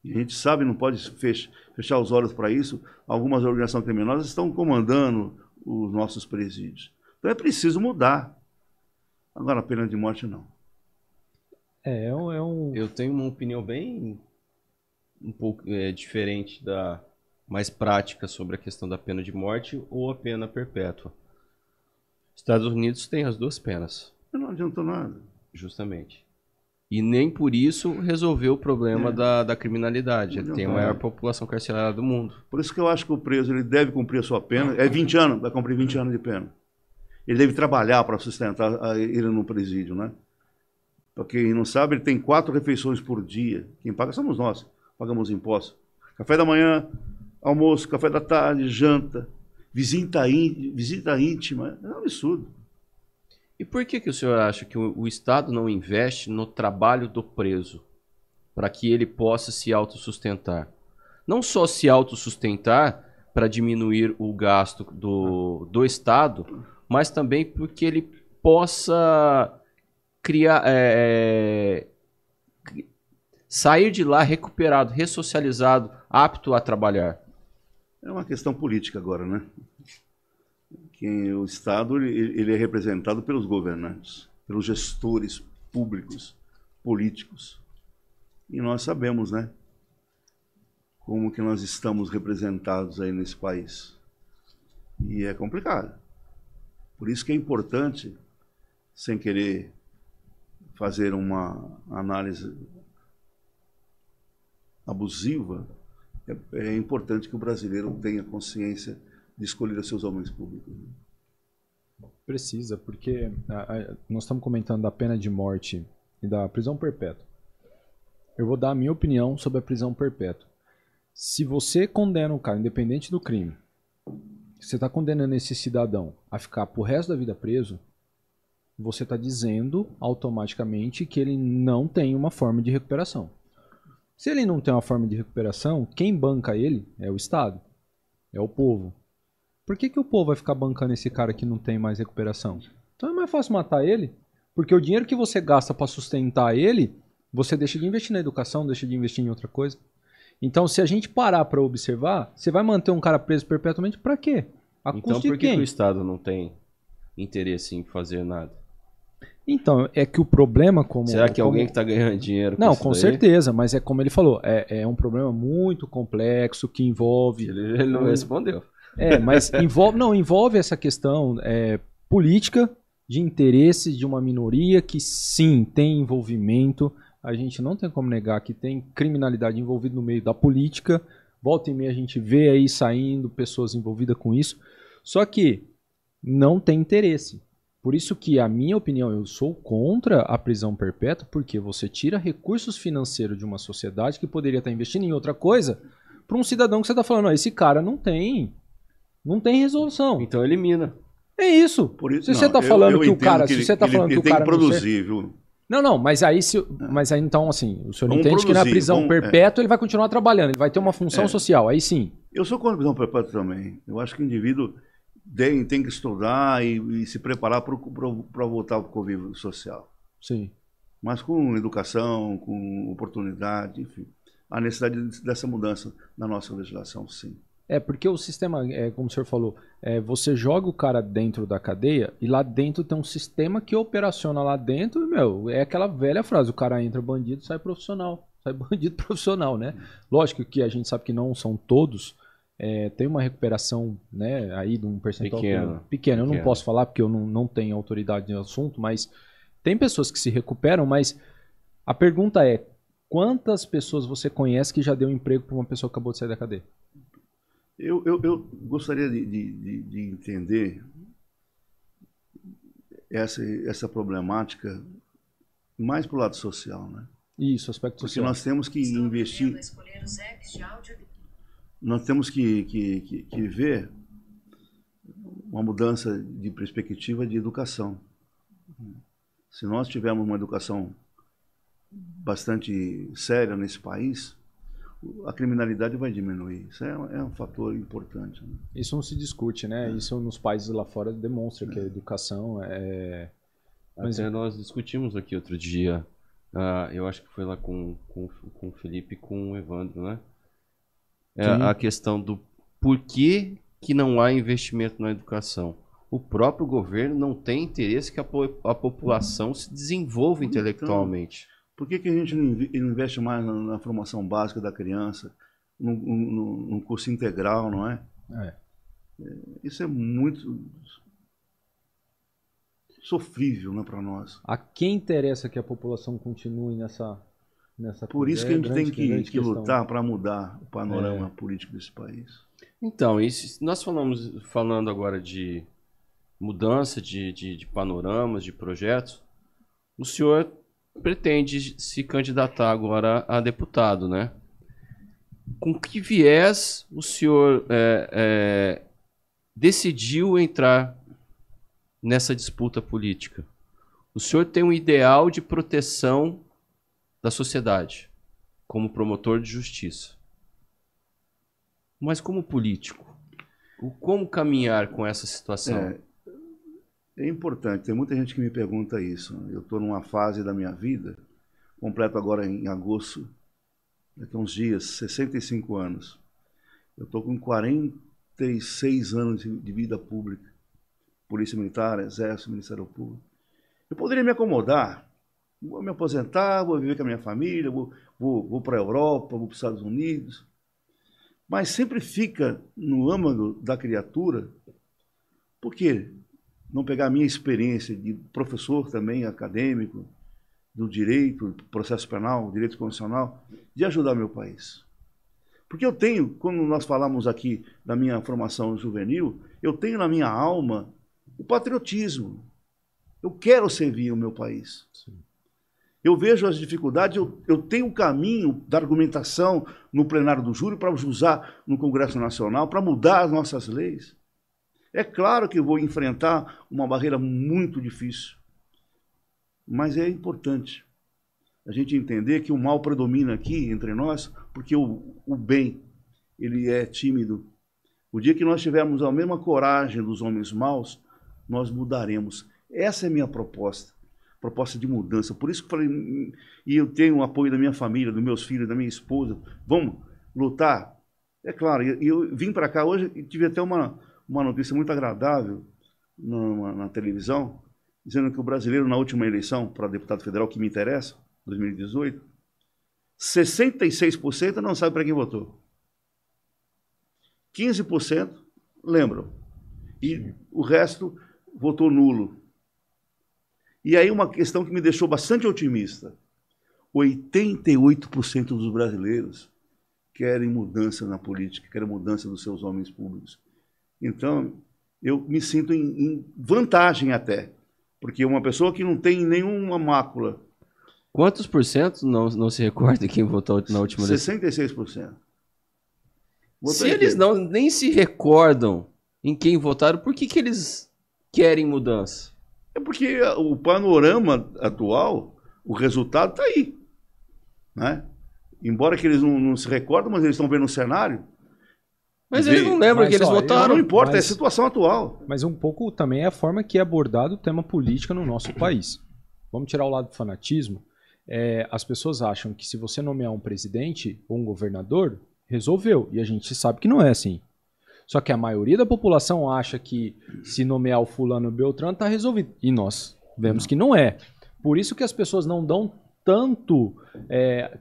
E a gente sabe, não pode fechar os olhos para isso. Algumas organizações criminosas estão comandando os nossos presídios. Então é preciso mudar. Agora, a pena de morte, não. Eu tenho uma opinião bem um pouco diferente mais prática sobre a questão da pena de morte ou a pena perpétua. Estados Unidos tem as duas penas. Não adiantou nada. Justamente. E nem por isso resolveu o problema da criminalidade. Ele tem a maior população carcerária do mundo. Por isso que eu acho que o preso ele deve cumprir a sua pena. É 20 anos, vai cumprir 20 anos de pena. Ele deve trabalhar para sustentar ele no presídio, né? Para quem não sabe, ele tem 4 refeições por dia. Quem paga somos nós, pagamos impostos. Café da manhã, almoço, café da tarde, janta, visita íntima. É um absurdo. E por que o senhor acha que o Estado não investe no trabalho do preso para que ele possa se autossustentar? Não só se autossustentar para diminuir o gasto do Estado, mas também porque ele possa criar, sair de lá recuperado, ressocializado, apto a trabalhar. É uma questão política agora, né? Que o Estado ele é representado pelos governantes, pelos gestores públicos, políticos. E nós sabemos, né? Como que nós estamos representados aí nesse país. E é complicado. Por isso que é importante, sem querer fazer uma análise abusiva, é importante que o brasileiro tenha consciência de escolher os seus homens públicos. Precisa, porque nós estamos comentando da pena de morte e da prisão perpétua. Eu vou dar a minha opinião sobre a prisão perpétua. Se você condena um cara, independente do crime, você está condenando esse cidadão a ficar pro resto da vida preso, você está dizendo automaticamente que ele não tem uma forma de recuperação. Se ele não tem uma forma de recuperação, quem banca ele é o Estado, é o povo. Por que o povo vai ficar bancando esse cara que não tem mais recuperação? Então é mais fácil matar ele, porque o dinheiro que você gasta para sustentar ele, você deixa de investir na educação, deixa de investir em outra coisa. Então, se a gente parar para observar, você vai manter um cara preso perpetuamente para quê? Então, por que o Estado não tem interesse em fazer nada? Então, é que o problema Será que alguém que está ganhando dinheiro com Não, isso com daí? certeza, mas é como ele falou, é um problema muito complexo que envolve... Ele não respondeu. Mas envolve essa questão política de interesse de uma minoria que sim, tem envolvimento. A gente não tem como negar que tem criminalidade envolvida no meio da política. Volta e meia a gente vê aí saindo pessoas envolvidas com isso. Só que não tem interesse. Por isso que, a minha opinião, eu sou contra a prisão perpétua, porque você tira recursos financeiros de uma sociedade que poderia estar investindo em outra coisa para um cidadão que você está falando, esse cara não tem resolução. Então elimina. É isso. Se você está falando que o cara... Se você está falando que o cara tem que produzir, viu? Não, mas aí então, assim, o senhor entende que na prisão perpétua ele vai continuar trabalhando, ele vai ter uma função social, aí sim. Eu sou contra a prisão perpétua também. Eu acho que o indivíduo tem que estudar e se preparar para voltar para o convívio social. Sim. Mas com educação, com oportunidade, enfim. Há necessidade dessa mudança na nossa legislação, sim. Porque o sistema, como o senhor falou, você joga o cara dentro da cadeia e lá dentro tem um sistema que operaciona lá dentro, e, é aquela velha frase, o cara entra bandido, sai profissional. Sai bandido profissional, né? Lógico que a gente sabe que não são todos, tem uma recuperação, né, aí de um percentual pequeno. Eu não posso falar porque eu não tenho autoridade no assunto, mas tem pessoas que se recuperam, mas a pergunta é, quantas pessoas você conhece que já deu emprego para uma pessoa que acabou de sair da cadeia? Eu gostaria de entender essa problemática mais para o lado social, né? Isso, aspecto social. Porque nós temos que investir... Nós temos que ver uma mudança de perspectiva de educação. Se nós tivermos uma educação bastante séria nesse país, a criminalidade vai diminuir. Isso é um fator importante, né? Isso não se discute, né? Isso nos países lá fora demonstra que a educação é... Até nós discutimos aqui outro dia, eu acho que foi lá com o Felipe e com o Evandro, né? A questão do porquê que não há investimento na educação. O próprio governo não tem interesse que a população se desenvolva intelectualmente. Por que a gente não investe mais na formação básica da criança, num curso integral, não é? Isso é muito... sofrível, né, para nós. A quem interessa que a população continue nessa Por isso que a gente tem que lutar para mudar o panorama político desse país. Então, nós falando agora de mudança de panoramas, de projetos, o senhor pretende se candidatar agora a deputado, né? Com que viés o senhor decidiu entrar nessa disputa política? O senhor tem um ideal de proteção da sociedade, como promotor de justiça. Mas como político, como caminhar com essa situação? É importante, tem muita gente que me pergunta isso. Eu estou numa fase da minha vida, completo agora em agosto, daqui a uns dias, 65 anos. Eu estou com 46 anos de vida pública, Polícia Militar, Exército, Ministério Público. Eu poderia me acomodar, vou me aposentar, vou viver com a minha família, vou para a Europa, vou para os Estados Unidos, mas sempre fica no âmago da criatura. Por quê? Não pegar a minha experiência de professor também, acadêmico, do direito, processo penal, direito constitucional, de ajudar meu país. Porque eu tenho, quando nós falamos aqui da minha formação juvenil, eu tenho na minha alma o patriotismo. Eu quero servir o meu país. Sim. Eu vejo as dificuldades, eu tenho o caminho da argumentação no plenário do júri para usar no Congresso Nacional, para mudar as nossas leis. É claro que eu vou enfrentar uma barreira muito difícil, mas é importante a gente entender que o mal predomina aqui entre nós, porque o bem, ele é tímido. O dia que nós tivermos a mesma coragem dos homens maus, nós mudaremos. Essa é a minha proposta de mudança. Por isso que eu falei, e eu tenho o apoio da minha família, dos meus filhos, da minha esposa. Vamos lutar? É claro, eu vim para cá hoje e tive até uma notícia muito agradável na televisão, dizendo que o brasileiro, na última eleição para deputado federal, que me interessa, 2018, 66% não sabe para quem votou. 15% lembram. E o resto votou nulo. E aí uma questão que me deixou bastante otimista. 88% dos brasileiros querem mudança na política, querem mudança dos seus homens públicos. Então, eu me sinto em vantagem até, porque uma pessoa que não tem nenhuma mácula... Quantos por cento não se recorda quem votou na última eleição? 66%. Se eles nem se recordam em quem votaram, por que eles querem mudança? É porque o panorama atual, o resultado está aí. Né? Embora que eles não se recordam, mas eles estão vendo o cenário. Mas eles não lembram que eles votaram. Não importa, é a situação atual. Mas um pouco também é a forma que é abordado o tema política no nosso país. Vamos tirar o lado do fanatismo. As pessoas acham que se você nomear um presidente ou um governador, resolveu. E a gente sabe que não é assim. Só que a maioria da população acha que se nomear o fulano Beltrano está resolvido. E nós vemos que não é. Por isso que as pessoas não dão tanto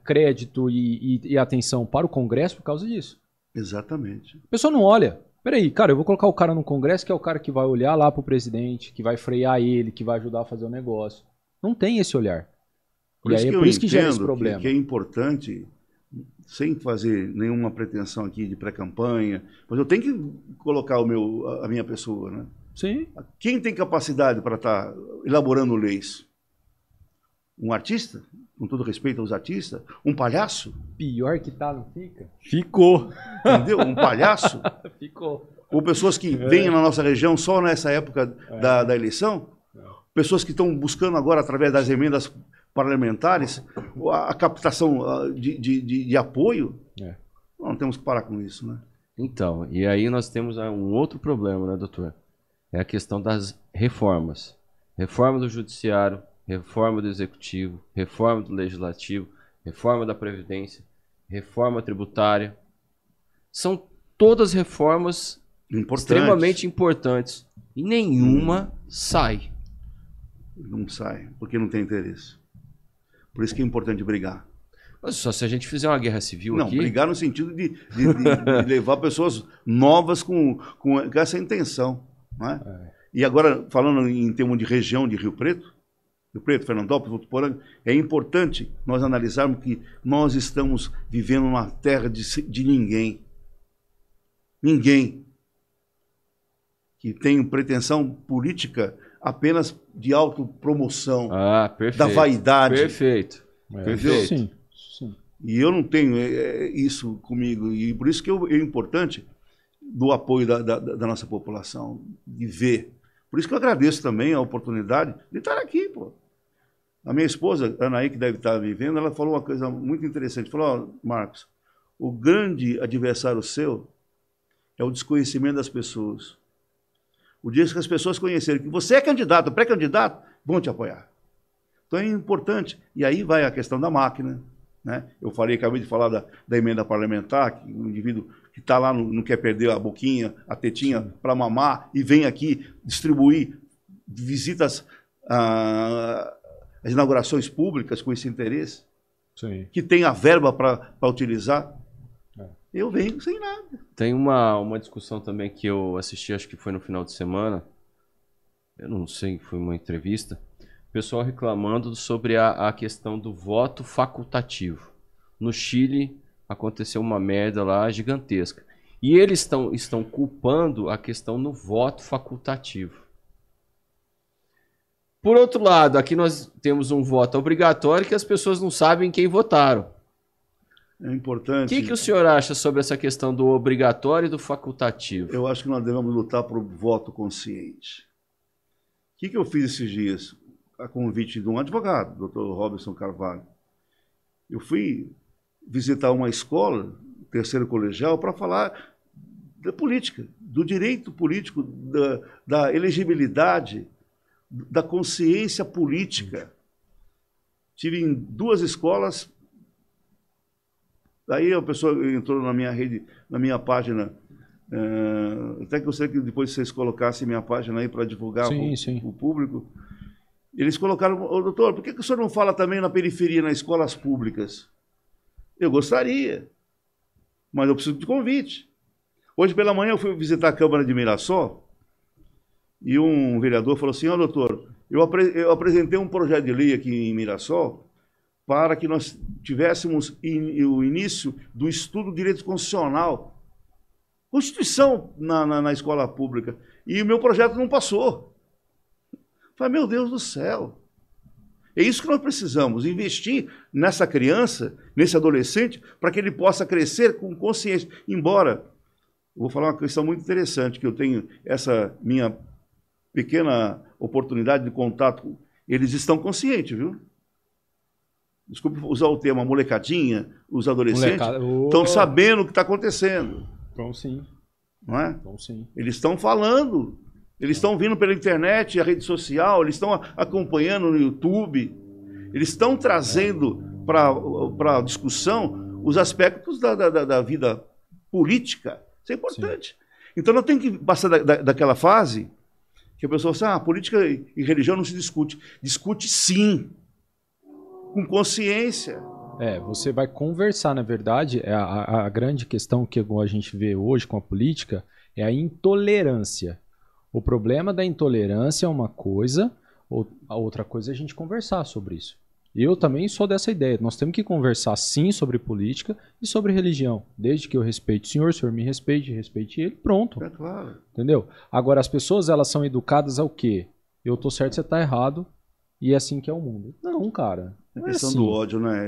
crédito e atenção para o Congresso por causa disso. Exatamente. A pessoa não olha. Peraí, cara, eu vou colocar o cara no Congresso, que é o cara que vai olhar lá pro presidente, que vai frear ele, que vai ajudar a fazer o negócio. Não tem esse olhar. Por isso que gera esse problema. Que é importante, sem fazer nenhuma pretensão aqui de pré-campanha, mas eu tenho que colocar a minha pessoa, né? Sim. Quem tem capacidade para estar elaborando leis? Um artista? Com todo respeito aos artistas? Um palhaço? Pior que tá, não fica? Ficou. Entendeu? Um palhaço? Ficou. Ou pessoas que vêm na nossa região só nessa época da eleição? Pessoas que estão buscando agora, através das emendas parlamentares, a captação de apoio? Não temos que parar com isso, né? Então, e aí nós temos um outro problema, né, doutor? É a questão das reformas. Reforma do judiciário, reforma do executivo, reforma do legislativo, reforma da previdência, reforma tributária. São todas reformas extremamente importantes e nenhuma sai. Não sai, porque não tem interesse. Por isso que é importante brigar. Mas só se a gente fizer uma guerra civil aqui... Não, brigar no sentido de levar pessoas novas com essa intenção. Não é? E agora, falando em termos de região de Rio Preto, Fernandópolis, Votuporanga, é importante nós analisarmos que nós estamos vivendo numa terra de ninguém. Ninguém que tem pretensão política apenas de autopromoção, da vaidade. Perfeito. Perfeito. Sim, sim. E eu não tenho isso comigo. E por isso que é importante do apoio da nossa população, de ver. Por isso que eu agradeço também a oportunidade de estar aqui, pô. A minha esposa, Anaí, que deve estar me vendo, ela falou uma coisa muito interessante. Falou, Marcos, o grande adversário seu é o desconhecimento das pessoas. O dia que as pessoas conhecerem que você é candidato, pré-candidato, vão te apoiar. Então é importante. E aí vai a questão da máquina, né? Eu acabei de falar da emenda parlamentar, que o indivíduo que está lá não quer perder a boquinha, a tetinha para mamar e vem aqui distribuir visitas às inaugurações públicas com esse interesse, Sim. que tem a verba para utilizar. Eu venho sem nada. Tem uma discussão também que eu assisti, acho que foi no final de semana, eu não sei, foi uma entrevista, o pessoal reclamando sobre a questão do voto facultativo. No Chile aconteceu uma merda lá gigantesca. E eles estão culpando a questão no voto facultativo. Por outro lado, aqui nós temos um voto obrigatório que as pessoas não sabem quem votaram. É importante. O que o senhor acha sobre essa questão do obrigatório e do facultativo? Eu acho que nós devemos lutar por voto consciente. O que eu fiz esses dias? A convite de um advogado, Dr. Robson Carvalho. Eu fui visitar uma escola, terceiro colegial, para falar da política, do direito político, da elegibilidade, da consciência política. Tive em 2 escolas. Daí a pessoa entrou na minha rede, na minha página, até que eu sei que depois vocês colocassem minha página aí para divulgar o público. Eles colocaram, doutor, por que o senhor não fala também na periferia, nas escolas públicas? Eu gostaria, mas eu preciso de convite. Hoje pela manhã eu fui visitar a Câmara de Mirassol e um vereador falou assim, doutor, eu apresentei um projeto de lei aqui em Mirassol para que nós tivéssemos o início do estudo do direito constitucional, Constituição na escola pública, e o meu projeto não passou. Falei, meu Deus do céu, é isso que nós precisamos, investir nessa criança, nesse adolescente, para que ele possa crescer com consciência. Embora, eu vou falar uma questão muito interessante, que eu tenho essa minha pequena oportunidade de contato, eles estão conscientes, viu? Desculpe usar o termo, a molecadinha, os adolescentes, estão sabendo o que está acontecendo. Então sim. Não é? Então sim. Eles estão falando, eles estão vindo pela internet, a rede social, eles estão acompanhando no YouTube, eles estão trazendo para a discussão os aspectos da vida política. Isso é importante. Sim. Então nós temos que passar daquela fase que a pessoa fala, política e religião não se discute. Discute sim. Com consciência. Você vai conversar, na verdade, a grande questão que a gente vê hoje com a política é a intolerância. O problema da intolerância é uma coisa, a outra coisa é a gente conversar sobre isso. Eu também sou dessa ideia, nós temos que conversar sim sobre política e sobre religião, desde que eu respeite o senhor me respeite, respeite ele, pronto. É claro. Entendeu? Agora, as pessoas, elas são educadas ao quê? Eu tô certo, você tá errado, e é assim que é o mundo. Não, cara. A questão do ódio, né?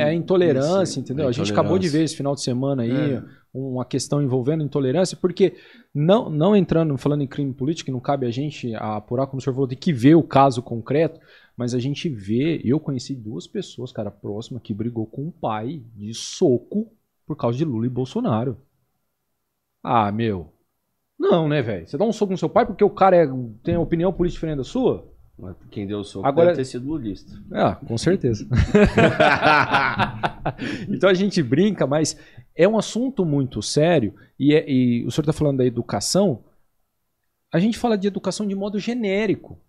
A intolerância, entendeu? A gente acabou de ver esse final de semana aí uma questão envolvendo intolerância, porque não entrando, falando em crime político, que não cabe a gente apurar, como o senhor falou, tem que ver o caso concreto, mas a gente vê, eu conheci 2 pessoas, cara, próximas, que brigou com um pai de soco por causa de Lula e Bolsonaro. Ah, meu. Não, né, velho? Você dá um soco no seu pai porque o cara tem opinião política diferente da sua? Quem deu o soco agora deve ter sido lulista. Com certeza. Então a gente brinca, mas é um assunto muito sério e o senhor está falando da educação, a gente fala de educação de modo genérico.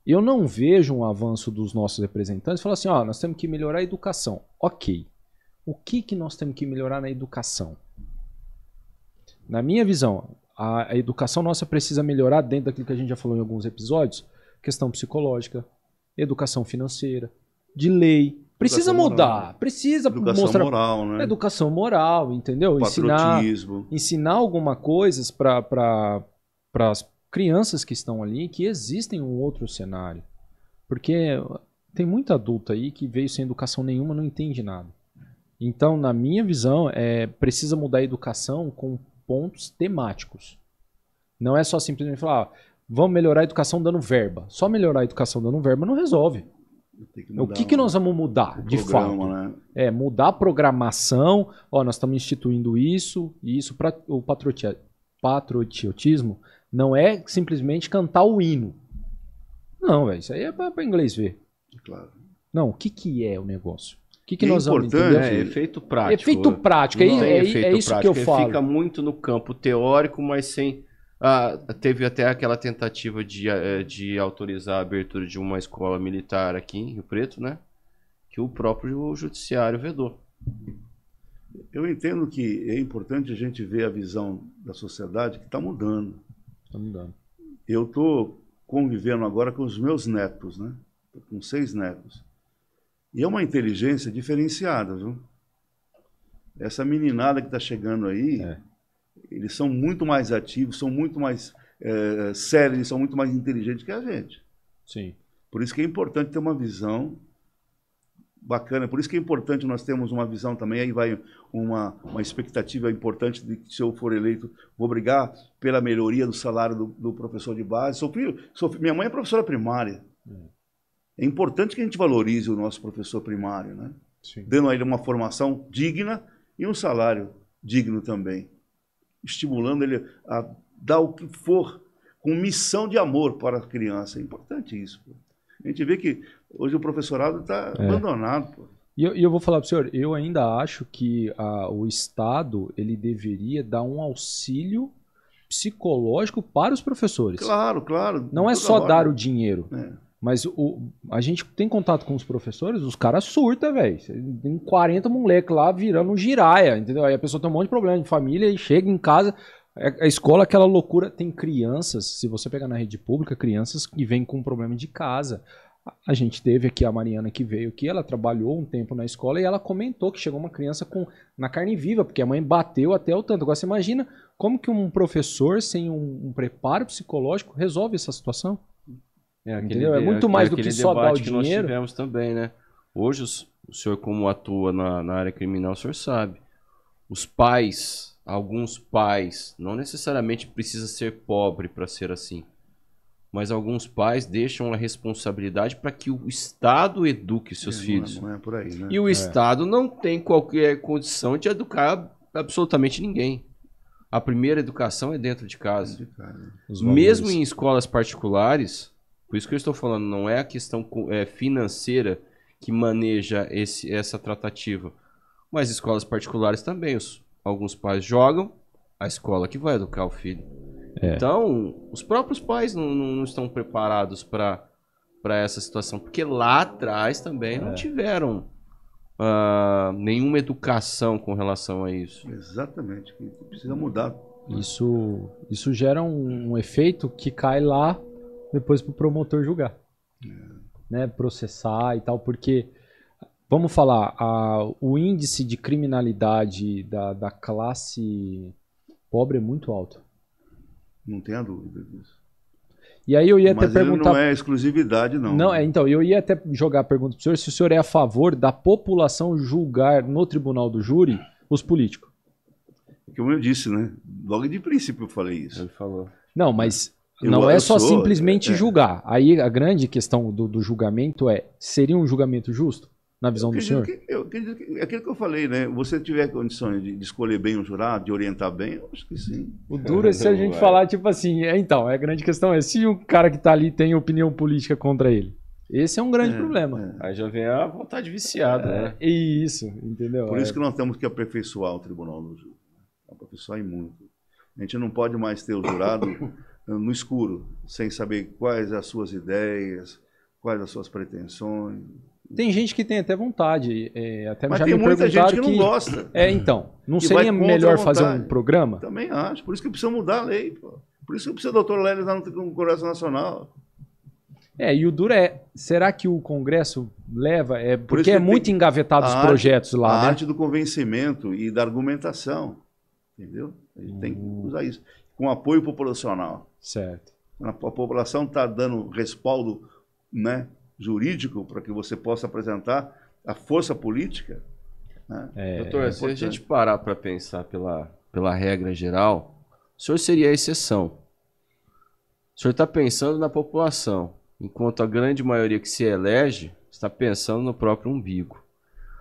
Eu não vejo um avanço dos nossos representantes falar assim, nós temos que melhorar a educação. Ok. O que nós temos que melhorar na educação? Na minha visão, a educação nossa precisa melhorar dentro daquilo que a gente já falou em alguns episódios. Questão psicológica, educação financeira, de lei. Precisa Educação mudar, moral. precisa Educação mostrar moral, né? educação moral, entendeu? Patriotismo. Ensinar alguma coisas para as crianças que estão ali que existem um outro cenário. Porque tem muito adulto aí que veio sem educação nenhuma, não entende nada. Então, na minha visão, precisa mudar a educação com pontos temáticos. Não é só simplesmente falar, vamos melhorar a educação dando verba. Só melhorar a educação dando verba não resolve. O que nós vamos mudar, de fato? Né? Mudar a programação. Nós estamos instituindo isso. E isso para o patriotismo não é simplesmente cantar o hino. Não, velho. Isso aí é para inglês ver. Claro. Não, o que é o negócio? O que nós vamos entender? Efeito prático. Efeito prático. É isso prático. Que eu falo. Fica muito no campo teórico, mas sem... teve até aquela tentativa de autorizar a abertura de uma escola militar aqui em Rio Preto, né? Que o próprio judiciário vedou. Eu entendo que é importante a gente ver a visão da sociedade que está mudando. Está mudando. Eu estou convivendo agora com os meus netos, né? Tô com 6 netos. E é uma inteligência diferenciada, viu? Essa meninada que está chegando aí... Eles são muito mais ativos, são muito mais sérios, eles são muito mais inteligentes que a gente. Sim. Por isso que é importante ter uma visão bacana. Por isso que é importante nós termos uma visão também. Aí vai uma expectativa importante de que, se eu for eleito, vou brigar pela melhoria do salário do professor de base. Minha mãe é professora primária. É importante que a gente valorize o nosso professor primário, né? Sim. Dando a ele uma formação digna e um salário digno também. Estimulando ele a dar o que for, com missão de amor para a criança. É importante isso. Pô. A gente vê que hoje o professorado está abandonado. Pô. E eu vou falar para o senhor, eu ainda acho que o Estado ele deveria dar um auxílio psicológico para os professores. Claro, claro. Não é só dar o dinheiro. Mas a gente tem contato com os professores, os caras surtam, velho. Tem 40 moleques lá virando um giraia, entendeu? Aí a pessoa tem um monte de problema de família e chega em casa. A escola, aquela loucura. Tem crianças, se você pegar na rede pública, crianças que vêm com problema de casa. A gente teve aqui a Mariana que veio aqui, ela trabalhou um tempo na escola e ela comentou que chegou uma criança na carne viva, porque a mãe bateu até o tanto. Agora você imagina como que um professor sem um preparo psicológico resolve essa situação? É muito mais do que só dar o dinheiro. Nós tivemos também, né? Hoje, o senhor, como atua na área criminal, o senhor sabe. Os pais, alguns pais, não necessariamente precisa ser pobre para ser assim, mas alguns pais deixam a responsabilidade para que o Estado eduque seus filhos. Não é por aí, né? E o Estado não tem qualquer condição de educar absolutamente ninguém. A primeira educação é dentro de casa. Mesmo em escolas particulares... Por isso que eu estou falando, não é a questão financeira que maneja essa tratativa. Mas escolas particulares também. Alguns pais jogam, a escola que vai educar o filho. Então, os próprios pais não estão preparados para essa situação. Porque lá atrás também não tiveram nenhuma educação com relação a isso. Exatamente. Precisa mudar. Isso gera um efeito que cai lá depois para o promotor julgar, né, processar e tal, porque, vamos falar, o índice de criminalidade da classe pobre é muito alto. Não tenha dúvida disso. E aí eu ia até perguntar... não é exclusividade, não. Não, então, eu ia até jogar a pergunta para o senhor, se o senhor é a favor da população julgar no tribunal do júri os políticos. Como eu disse, né? Logo de princípio eu falei isso. Ele falou. Não, mas... Não é só simplesmente julgar. Aí a grande questão do julgamento seria um julgamento justo, na visão do senhor? É aquilo que eu falei, né? Você tiver condições de escolher bem um jurado, de orientar bem, eu acho que sim. O duro é se a gente falar, tipo assim, então, a grande questão é se o cara que tá ali tem opinião política contra ele. Esse é um grande problema. Aí já vem a vontade viciada, né? Isso, entendeu? Por isso que nós temos que aperfeiçoar o Tribunal do Júri. Aperfeiçoar e muito. A gente não pode mais ter o jurado no escuro, sem saber quais as suas ideias, quais as suas pretensões. Tem gente que tem até vontade, até Mas já tem me muita gente perguntaram que não gosta. Então, não Que seria vai contra melhor a fazer um vontade. programa? Também acho. Por isso que precisa mudar a lei. Pô. Por isso que precisa o Dr. Leles lá no Congresso Nacional. E o duro será que o Congresso leva? Porque é muito tem engavetado os projetos lá, a né? arte do convencimento e da argumentação. Entendeu? A gente tem que usar isso. Com apoio populacional. Certo. A população está dando respaldo, né, jurídico para que você possa apresentar a força política. Né? Doutor, se a gente parar para pensar pela regra geral, o senhor seria a exceção. O senhor está pensando na população, enquanto a grande maioria que se elege está pensando no próprio umbigo.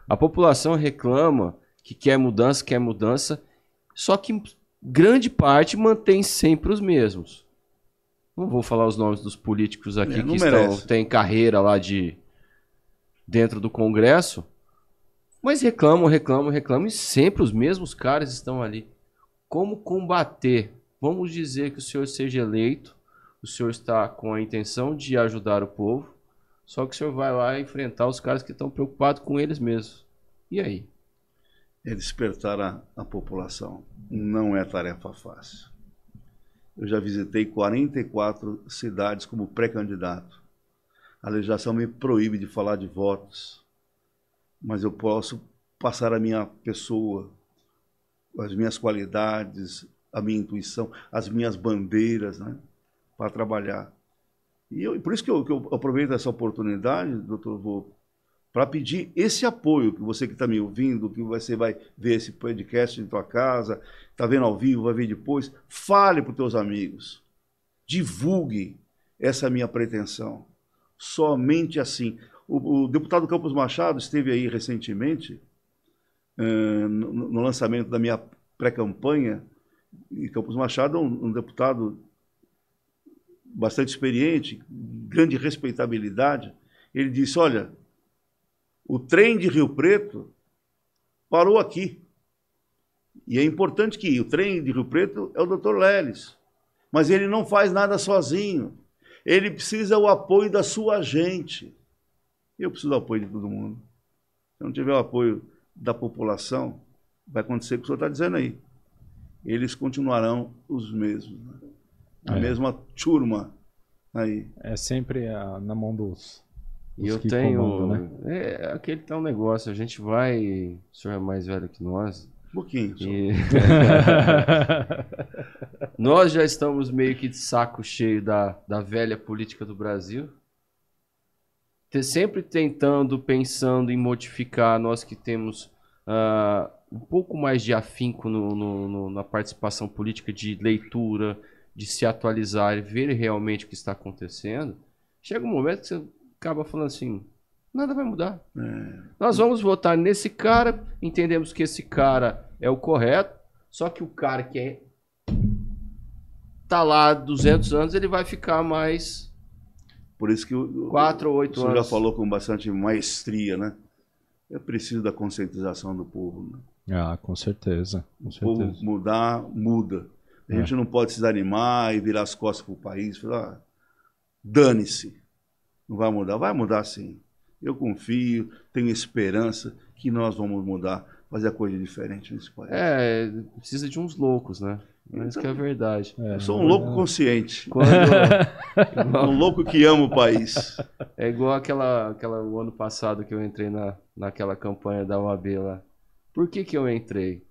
A população reclama que quer mudança, só que grande parte mantém sempre os mesmos. Não vou falar os nomes dos políticos aqui que têm carreira lá dentro do Congresso, mas reclamam e sempre os mesmos caras estão ali. Como combater? Vamos dizer que o senhor seja eleito, o senhor está com a intenção de ajudar o povo, só que o senhor vai lá enfrentar os caras que estão preocupados com eles mesmos. E aí? É despertar a população. Não é tarefa fácil. Eu já visitei 44 cidades como pré-candidato. A legislação me proíbe de falar de votos, mas eu posso passar a minha pessoa, as minhas qualidades, a minha intuição, as minhas bandeiras, né, para trabalhar. Por isso que eu aproveito essa oportunidade, doutor Vô, para pedir esse apoio, que você que está me ouvindo, que você vai ver esse podcast em tua casa, está vendo ao vivo, vai ver depois, fale para os teus amigos, divulgue essa minha pretensão. Somente assim. O deputado Campos Machado esteve aí recentemente, no lançamento da minha pré-campanha, e Campos Machado é um deputado bastante experiente, grande respeitabilidade. Ele disse, olha, o trem de Rio Preto parou aqui. E é importante que o trem de Rio Preto é o Dr. Leles. Mas ele não faz nada sozinho. Ele precisa do apoio da sua gente. Eu preciso do apoio de todo mundo. Se não tiver o apoio da população, vai acontecer o que o senhor está dizendo aí. Eles continuarão os mesmos. Né? A mesma turma aí. É sempre na mão dos... E eu tenho... Comandam, né? Aquele tal negócio, a gente vai... O senhor é mais velho que nós. Um pouquinho. Nós já estamos meio que de saco cheio da velha política do Brasil. Sempre tentando, pensando em modificar, nós que temos um pouco mais de afinco na participação política, de leitura, de se atualizar e ver realmente o que está acontecendo. Chega um momento que você acaba falando assim, nada vai mudar. Nós vamos votar nesse cara, entendemos que esse cara é o correto, só que o cara que tá lá há 200 anos, ele vai ficar mais... Por isso que 4 ou 8 anos. O senhor já falou com bastante maestria, né? É preciso da conscientização do povo. Né? Com certeza. Com o povo mudar, muda. A gente não pode se desanimar e virar as costas para o país e falar, dane-se. Não vai mudar? Vai mudar sim. Eu confio, tenho esperança que nós vamos mudar, fazer a coisa diferente nesse país. Precisa de uns loucos, né? Isso que é a verdade. Eu sou um louco consciente. Um louco que ama o país. É igual o ano passado que eu entrei naquela campanha da OAB lá. Por que eu entrei?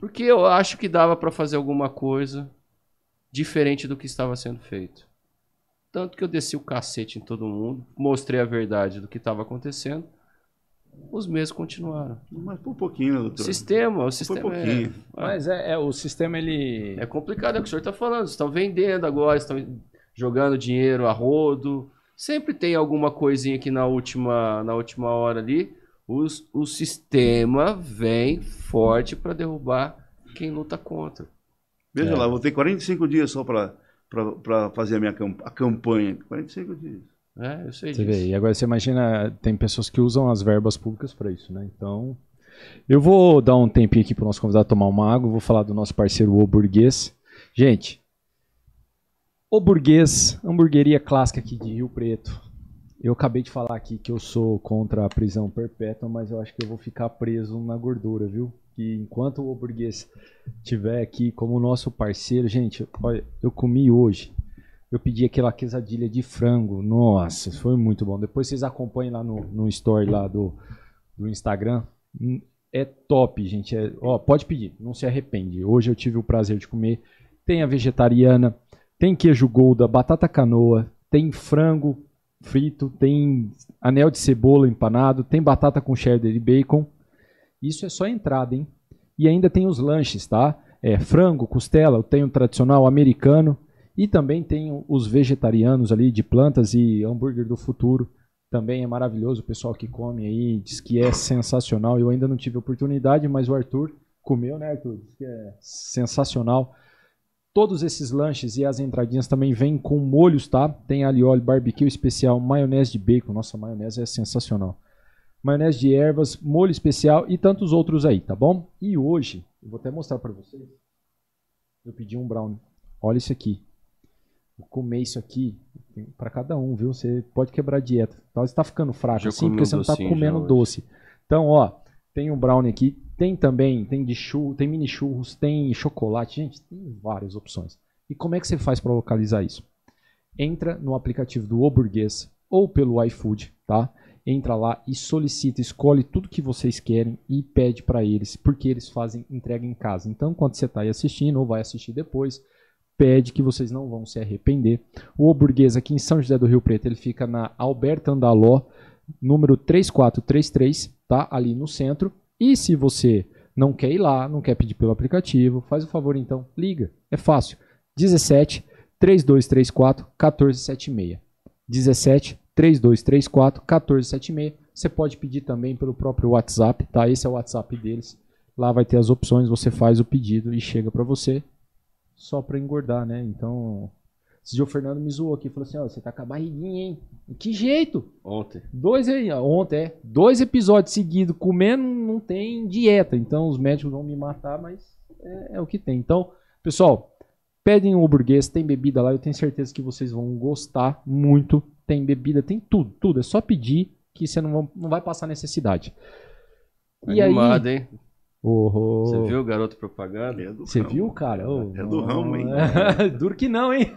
Porque eu acho que dava para fazer alguma coisa diferente do que estava sendo feito. Tanto que eu desci o cacete em todo mundo, mostrei a verdade do que estava acontecendo, os mesmos continuaram. Mas por pouquinho, doutor. O sistema por pouquinho. Mas o sistema, ele... É complicado, é o que o senhor está falando. Vocês estão vendendo agora, estão jogando dinheiro a rodo. Sempre tem alguma coisinha que na última hora ali, o sistema vem forte para derrubar quem luta contra. Veja lá, vou ter 45 dias só para fazer a campanha. 45 dias. Eu sei disso. Você vê, e agora você imagina, tem pessoas que usam as verbas públicas para isso, né? Então, eu vou dar um tempinho aqui para o nosso convidado tomar uma água, vou falar do nosso parceiro O Burguês. Gente, O Burguês, hamburgueria clássica aqui de Rio Preto. Eu acabei de falar aqui que eu sou contra a prisão perpétua, mas eu acho que eu vou ficar preso na gordura, viu? Que enquanto o burguês estiver aqui como nosso parceiro, gente, olha, eu comi hoje. Eu pedi aquela quesadilha de frango. Nossa, foi muito bom. Depois vocês acompanhem lá no story lá do Instagram. É top, gente. Pode pedir, não se arrepende. Hoje eu tive o prazer de comer. Tem a vegetariana, tem queijo Gouda, batata canoa, tem frango frito, tem anel de cebola empanado, tem batata com cheddar e bacon. Isso é só a entrada, hein? E ainda tem os lanches, tá? Frango, costela, tem o tradicional americano e também tem os vegetarianos ali de plantas e hambúrguer do futuro. Também é maravilhoso, o pessoal que come aí diz que é sensacional. Eu ainda não tive oportunidade, mas o Arthur comeu, né, Arthur? Diz que é sensacional. Todos esses lanches e as entradinhas também vêm com molhos, tá? Tem alho e óleo, barbecue especial, maionese de bacon. Nossa, a maionese é sensacional. Maionese de ervas, molho especial e tantos outros aí, tá bom? E hoje, eu vou até mostrar para vocês. Eu pedi um brownie. Olha isso aqui. Vou comer isso aqui para cada um, viu? Você pode quebrar a dieta. Talvez está ficando fraco assim, porque você não está comendo doce. Então, ó, tem um brownie aqui. Tem também, tem mini churros, tem chocolate. Gente, tem várias opções. E como é que você faz para localizar isso? Entra no aplicativo do O Burguês ou pelo iFood, tá? Entra lá e solicita, escolhe tudo que vocês querem e pede para eles, porque eles fazem entrega em casa. Então, quando você está aí assistindo ou vai assistir depois, pede que vocês não vão se arrepender. O O Burguês aqui em São José do Rio Preto, ele fica na Alberto Andaló, número 3433, tá? Ali no centro. E se você não quer ir lá, não quer pedir pelo aplicativo, faz o favor então, liga. É fácil. 17 3234 1476. 17 3234 1476. Você pode pedir também pelo próprio WhatsApp, tá? Esse é o WhatsApp deles. Lá vai ter as opções, você faz o pedido e chega para você. Só para engordar, né? Então, esse dia o Fernando me zoou aqui, falou assim, ó, você tá com a barriguinha, hein? Que jeito? Ontem, 2 episódios seguidos comendo, não tem dieta. Então, os médicos vão me matar, mas é o que tem. Então, pessoal, pedem o burguês, tem bebida lá, eu tenho certeza que vocês vão gostar muito. Tem bebida, tem tudo. É só pedir que você não vai passar necessidade. animado, hein? Você viu o garoto propaganda? Você viu, cara? É do ramo, hein? Duro que não, hein?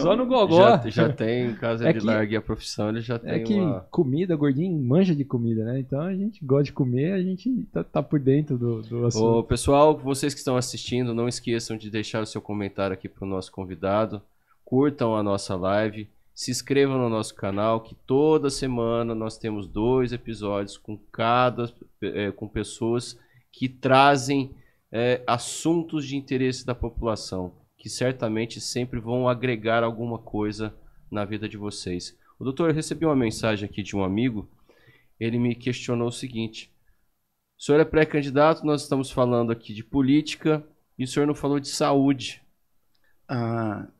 Só no gogó. Já tem, caso ele largue a profissão, ele já tem comida, gordinho manja de comida, né? Então a gente gosta de comer, a gente tá por dentro do assunto. Pessoal, vocês que estão assistindo, não esqueçam de deixar o seu comentário aqui para o nosso convidado. Curtam a nossa live. Se inscrevam no nosso canal, que toda semana nós temos 2 episódios com pessoas que trazem assuntos de interesse da população, que certamente sempre vão agregar alguma coisa na vida de vocês. Doutor, eu recebi uma mensagem aqui de um amigo, ele me questionou o seguinte: o senhor é pré-candidato, nós estamos falando aqui de política, e o senhor não falou de saúde.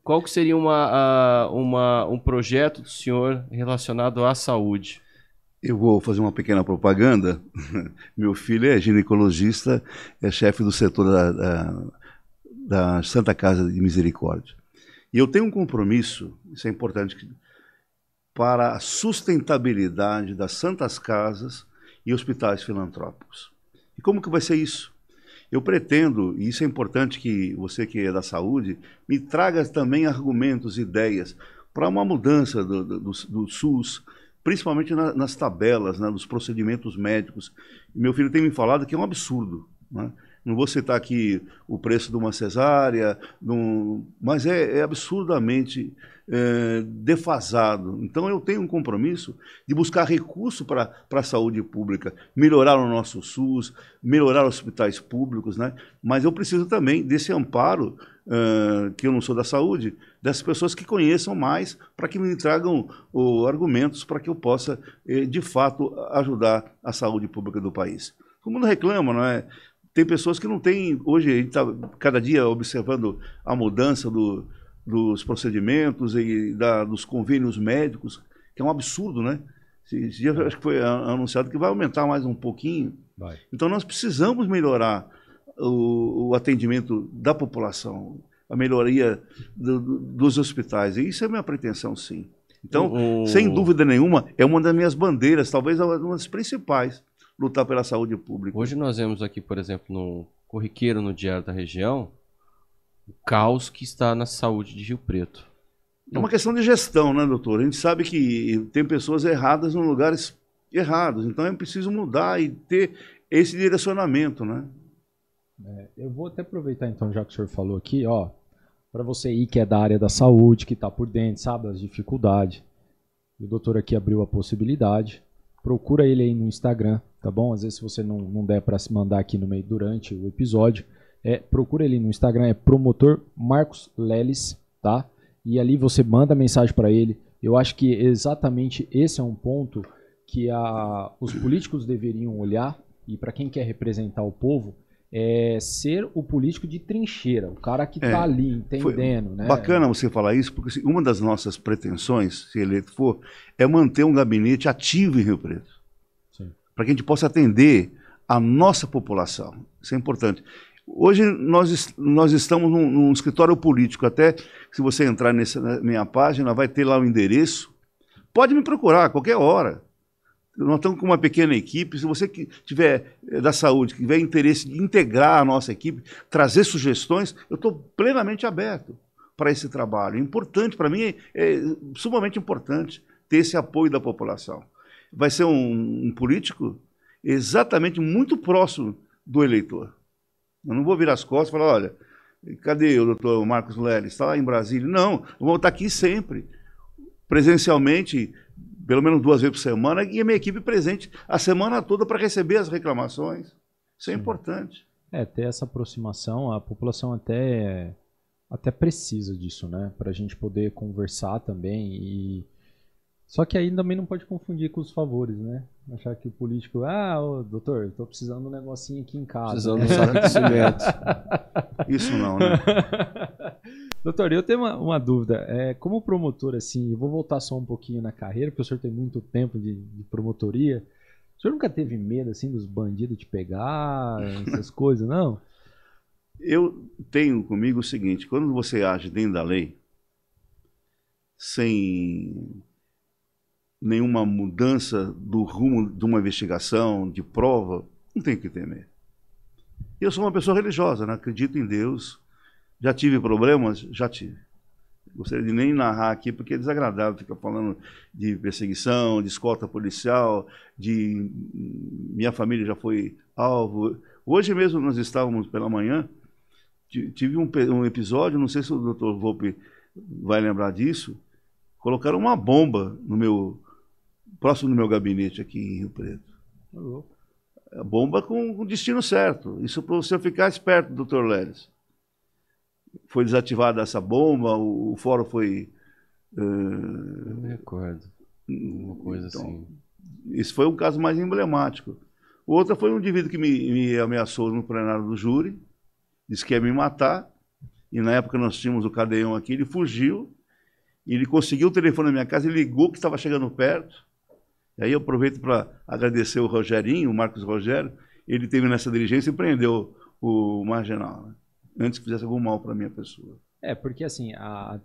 Qual que seria um projeto do senhor relacionado à saúde? Eu vou fazer uma pequena propaganda. Meu filho é ginecologista, é chefe do setor da Santa Casa de Misericórdia. E eu tenho um compromisso, isso é importante, para a sustentabilidade das santas casas e hospitais filantrópicos. E como que vai ser isso? Eu pretendo, e isso é importante que você que é da saúde, me traga também argumentos, ideias para uma mudança do SUS, principalmente nas tabelas, né, dos procedimentos médicos. Meu filho tem me falado que é um absurdo, né? Não vou citar aqui o preço de uma cesárea, mas é absurdamente defasado. Então eu tenho um compromisso de buscar recurso para a saúde pública, melhorar o nosso SUS, melhorar os hospitais públicos, né? Mas eu preciso também desse amparo, que eu não sou da saúde, dessas pessoas que conheçam mais, para que me tragam argumentos para que eu possa, de fato, ajudar a saúde pública do país. Todo mundo reclama, não é? Tem pessoas que não têm... Hoje a gente está cada dia observando a mudança dos procedimentos e dos convênios médicos, que é um absurdo, né? Esse dia acho que foi anunciado que vai aumentar mais um pouquinho. Vai. Então nós precisamos melhorar o atendimento da população, a melhoria dos hospitais. E isso é a minha pretensão, sim. Então, sem dúvida nenhuma, é uma das minhas bandeiras, talvez uma das principais, lutar pela saúde pública. Hoje nós vemos aqui, por exemplo, no Corriqueiro, no Diário da Região, o caos que está na saúde de Rio Preto. É uma questão de gestão, né, doutor? A gente sabe que tem pessoas erradas em lugares errados, então é preciso mudar e ter esse direcionamento, né? Eu vou até aproveitar então, já que o senhor falou aqui, ó, para você aí que é da área da saúde, que está por dentro, sabe, as dificuldades. O doutor aqui abriu a possibilidade. Procura ele aí no Instagram, tá bom? Às vezes se você não der para se mandar aqui no meio durante o episódio, procura ele no Instagram, é promotor Marcos Leles, tá? E ali você manda mensagem para ele. Eu acho que exatamente esse é um ponto que os políticos deveriam olhar, e para quem quer representar o povo, ser o político de trincheira, o cara que está ali entendendo. Né? Bacana você falar isso, porque uma das nossas pretensões, se eleito for, é manter um gabinete ativo em Rio Preto. Para que a gente possa atender a nossa população. Isso é importante. Hoje nós estamos num escritório político, até se você entrar na minha página, vai ter lá o endereço. Pode me procurar a qualquer hora. Nós estamos com uma pequena equipe. Se você que tiver da saúde, que tiver interesse de integrar a nossa equipe, trazer sugestões, eu estou plenamente aberto para esse trabalho. É importante, para mim, é sumamente importante ter esse apoio da população. Vai ser um político exatamente muito próximo do eleitor. Eu não vou virar as costas e falar, olha, cadê o doutor Marcos Leles? Está lá em Brasília? Não, eu vou estar aqui sempre, presencialmente, pelo menos 2 vezes por semana, e a minha equipe presente a semana toda para receber as reclamações. Isso é importante. Ter essa aproximação, a população até precisa disso, né? Para a gente poder conversar também. Só que aí também não pode confundir com os favores, né? Achar que o político, doutor, estou precisando de um negocinho aqui em casa. Precisando de um saco de cimento. Isso não, né? Doutor, eu tenho uma dúvida. Como promotor, assim, eu vou voltar só um pouquinho na carreira, porque o senhor tem muito tempo de promotoria. O senhor nunca teve medo, assim, dos bandidos te pegar, essas coisas, não? Eu tenho comigo o seguinte, quando você age dentro da lei, sem nenhuma mudança do rumo de uma investigação, de prova, não tem que temer. Eu sou uma pessoa religiosa, né? Acredito em Deus. Já tive problemas? Já tive. Gostaria de nem narrar aqui, porque é desagradável ficar falando de perseguição, de escolta policial, minha família já foi alvo. Hoje mesmo nós estávamos pela manhã, tive um episódio, não sei se o doutor Volpe vai lembrar disso, colocaram uma bomba próximo do meu gabinete aqui em Rio Preto. A bomba com o destino certo. Isso para você ficar esperto, doutor Leles. Foi desativada essa bomba, o fórum foi... Não me recordo. Uma coisa então, assim. Esse foi um caso mais emblemático. O outro foi um indivíduo que me ameaçou no plenário do júri, disse que ia me matar, e na época nós tínhamos o cadeião aqui, ele fugiu, e ele conseguiu o telefone na minha casa e ligou que estava chegando perto. E aí eu aproveito para agradecer o Rogerinho, o Marcos Rogério, ele teve nessa diligência e prendeu o marginal, né? Antes que fizesse algum mal para a minha pessoa. Porque assim, a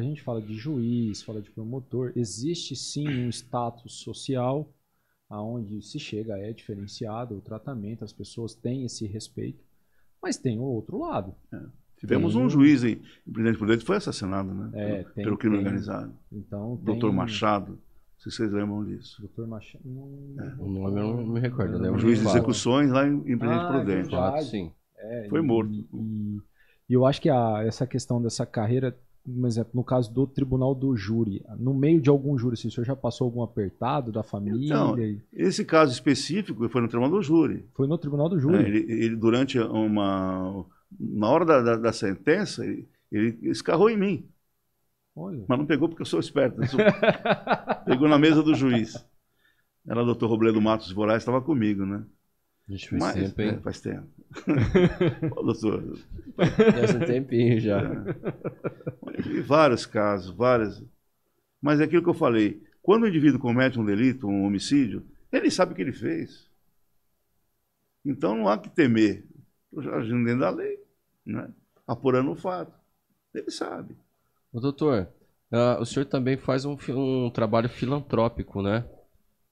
gente fala de juiz, fala de promotor, existe sim um status social aonde se chega, é diferenciado o tratamento, as pessoas têm esse respeito, mas tem o outro lado. Tivemos um juiz em Presidente Prudente que foi assassinado, né? Pelo crime organizado. Então, Doutor Machado, se vocês lembram disso. Doutor Machado. O nome eu não me recordo. Um juiz de execuções lá em Presidente Prudente. Fato, sim. Foi morto. E eu acho que essa questão dessa carreira, por exemplo, no caso do tribunal do júri, no meio de algum júri, se o senhor já passou algum apertado da família? Então, esse caso específico foi no tribunal do júri. Foi no tribunal do júri? Ele durante na hora da sentença, ele escarrou em mim. Olha. Mas não pegou porque eu sou esperto. Pegou na mesa do juiz. Era o doutor Robledo Matos de Moraes, estava comigo, né? Faz tempo, hein? Faz tempo. Doutor. Faz um tempinho já. E vários casos, Mas é aquilo que eu falei. Quando o indivíduo comete um delito, um homicídio, ele sabe o que ele fez. Então não há que temer. Estou agindo dentro da lei, né? Apurando o fato. Ele sabe. Doutor, O senhor também faz um trabalho filantrópico, né?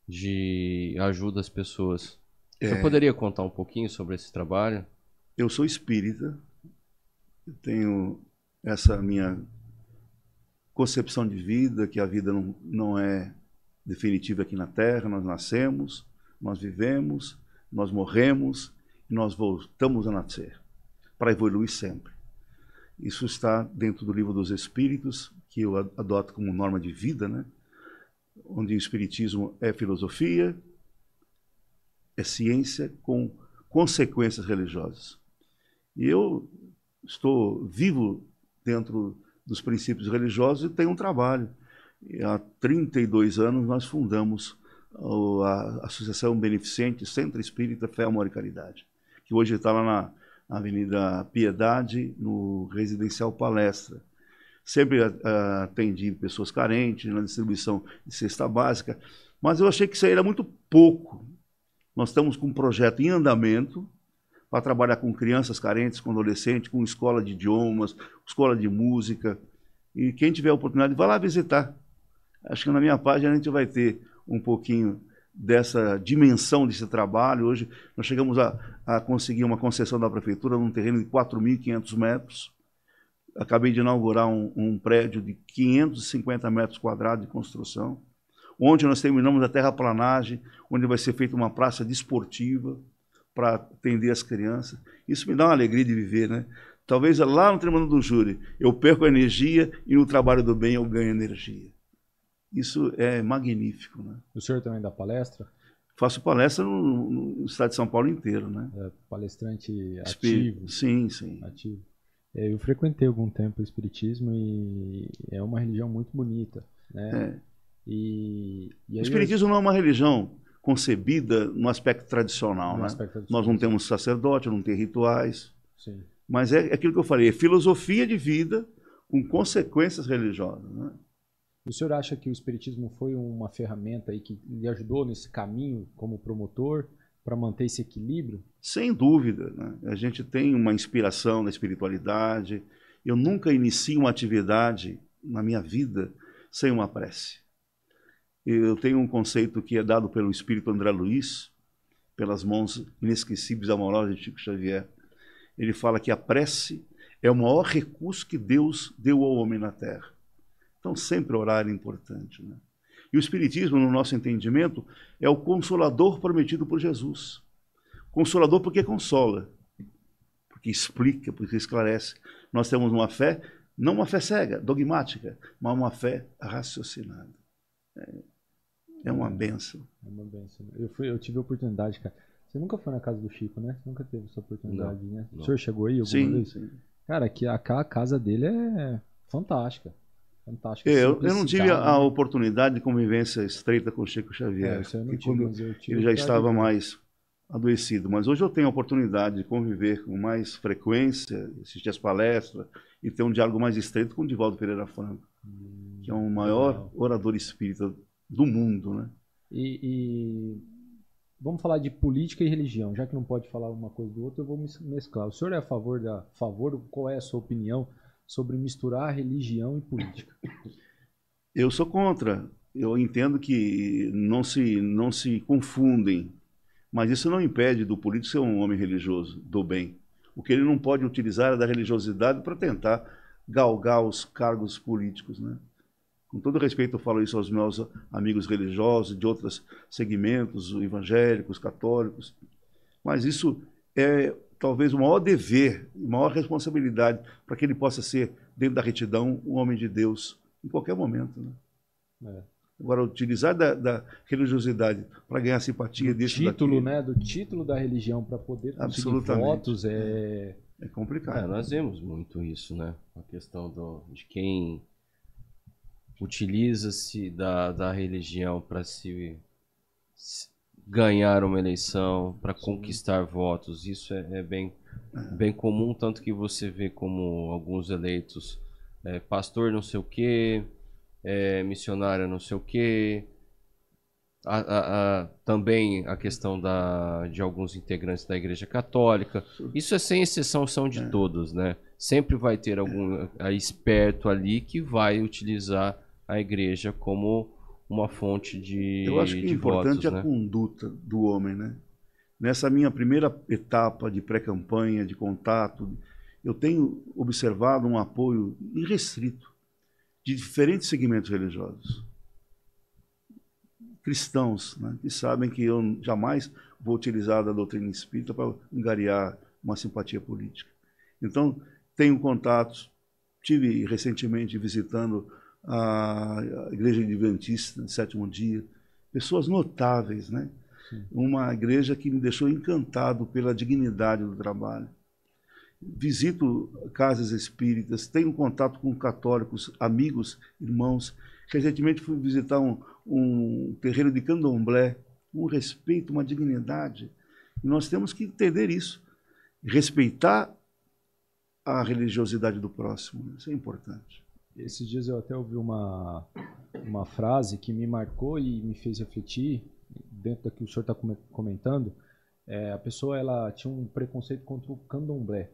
De ajuda às pessoas. O senhor poderia contar um pouquinho sobre esse trabalho? Eu sou espírita, eu tenho essa minha concepção de vida, que a vida não é definitiva aqui na Terra. Nós nascemos, nós vivemos, nós morremos e nós voltamos a nascer para evoluir sempre. Isso está dentro do Livro dos Espíritos, que eu adoto como norma de vida, né? Onde o Espiritismo é filosofia, é ciência com consequências religiosas. E eu estou vivo dentro dos princípios religiosos e tenho um trabalho. E há 32 anos nós fundamos a Associação Beneficente Centro Espírita Fé, Amor e Caridade, que hoje está lá na Avenida Piedade, no Residencial Palestra. Sempre atendi pessoas carentes na distribuição de cesta básica, mas eu achei que isso aí era muito pouco. Nós estamos com um projeto em andamento para trabalhar com crianças carentes, com adolescentes, com escola de idiomas, escola de música. E quem tiver a oportunidade, vai lá visitar. Acho que na minha página a gente vai ter um pouquinho dessa dimensão desse trabalho. Hoje nós chegamos a conseguir uma concessão da prefeitura num terreno de 4.500 metros. Acabei de inaugurar um prédio de 550 metros quadrados de construção. Ontem nós terminamos a terraplanagem, onde vai ser feita uma praça desportiva para atender as crianças. Isso me dá uma alegria de viver, né? Talvez lá no Tribunal do Júri eu perco a energia e no trabalho do bem eu ganho energia. Isso é magnífico, né? O senhor também dá palestra? Faço palestra no estado de São Paulo inteiro, né? Palestrante ativo? Sim, sim. Ativo. Eu frequentei algum tempo o Espiritismo e é uma religião muito bonita, né? E o Espiritismo não é uma religião concebida no aspecto tradicional, né? Nós não temos sacerdote, não temos rituais. Sim. Mas é aquilo que eu falei, é filosofia de vida com consequências religiosas, né? O senhor acha que o Espiritismo foi uma ferramenta aí que lhe ajudou nesse caminho como promotor para manter esse equilíbrio? Sem dúvida, né? A gente tem uma inspiração na espiritualidade. Eu nunca inicio uma atividade na minha vida sem uma prece. Eu tenho um conceito que é dado pelo Espírito André Luiz, pelas mãos inesquecíveis e amorosas de Chico Xavier. Ele fala que a prece é o maior recurso que Deus deu ao homem na Terra. Então, sempre orar é importante, né? E o Espiritismo, no nosso entendimento, é o consolador prometido por Jesus. Consolador porque consola, porque explica, porque esclarece. Nós temos uma fé, não uma fé cega, dogmática, mas uma fé raciocinada. É uma bênção. É uma bênção. Eu tive a oportunidade, cara. Você nunca foi na casa do Chico, né? Você nunca teve essa oportunidade, não, né? Não. O senhor chegou aí alguma vez? Sim. Cara, a casa dele é fantástica. Fantástica. Eu não tive a oportunidade de convivência estreita com o Chico Xavier. Isso eu não tive, mas eu tive. Ele já estava mais adoecido. Mas hoje eu tenho a oportunidade de conviver com mais frequência, assistir as palestras e ter um diálogo mais estreito com o Divaldo Pereira Franco, que é o maior orador espírita do mundo, né? E vamos falar de política e religião. Já que não pode falar uma coisa do outro, eu vou mesclar. O senhor é a favor qual é a sua opinião sobre misturar religião e política? Eu sou contra. Eu entendo que não se confundem, mas isso não impede do político ser um homem religioso, do bem. O que ele não pode utilizar é da religiosidade para tentar galgar os cargos políticos, né? Com todo respeito, eu falo isso aos meus amigos religiosos de outros segmentos, evangélicos, católicos, mas isso é talvez o maior dever, a maior responsabilidade para que ele possa ser, dentro da retidão, um homem de Deus, em qualquer momento, né? Agora, utilizar da religiosidade para ganhar simpatia do título da religião para poder conseguir votos é complicado. Nós vemos muito isso, né? A questão de quem utiliza-se da religião para se ganhar uma eleição, para conquistar votos. Isso é bem comum, tanto que você vê como alguns eleitos, pastor não sei o quê, missionário não sei o quê. Também a questão de alguns integrantes da Igreja Católica. Isso é sem exceção, são de todos, né? sempre vai ter algum esperto ali que vai utilizar a igreja como uma fonte de Eu acho que é importante votos, a conduta do homem, né? Nessa minha primeira etapa de pré-campanha, de contato, eu tenho observado um apoio irrestrito de diferentes segmentos religiosos. Cristãos, né, que sabem que eu jamais vou utilizar da doutrina espírita para angariar uma simpatia política. Então, tenho contatos, tive recentemente visitando a Igreja Adventista de Sétimo Dia, pessoas notáveis, né? Uma igreja que me deixou encantado pela dignidade do trabalho. Visito casas espíritas, tenho contato com católicos, amigos, irmãos. Recentemente fui visitar um terreiro de candomblé, um respeito, uma dignidade. E nós temos que entender isso, respeitar a religiosidade do próximo, isso é importante. Esses dias eu até ouvi uma frase que me marcou e me fez refletir, dentro do que o senhor está comentando. A pessoa ela tinha um preconceito contra o candomblé.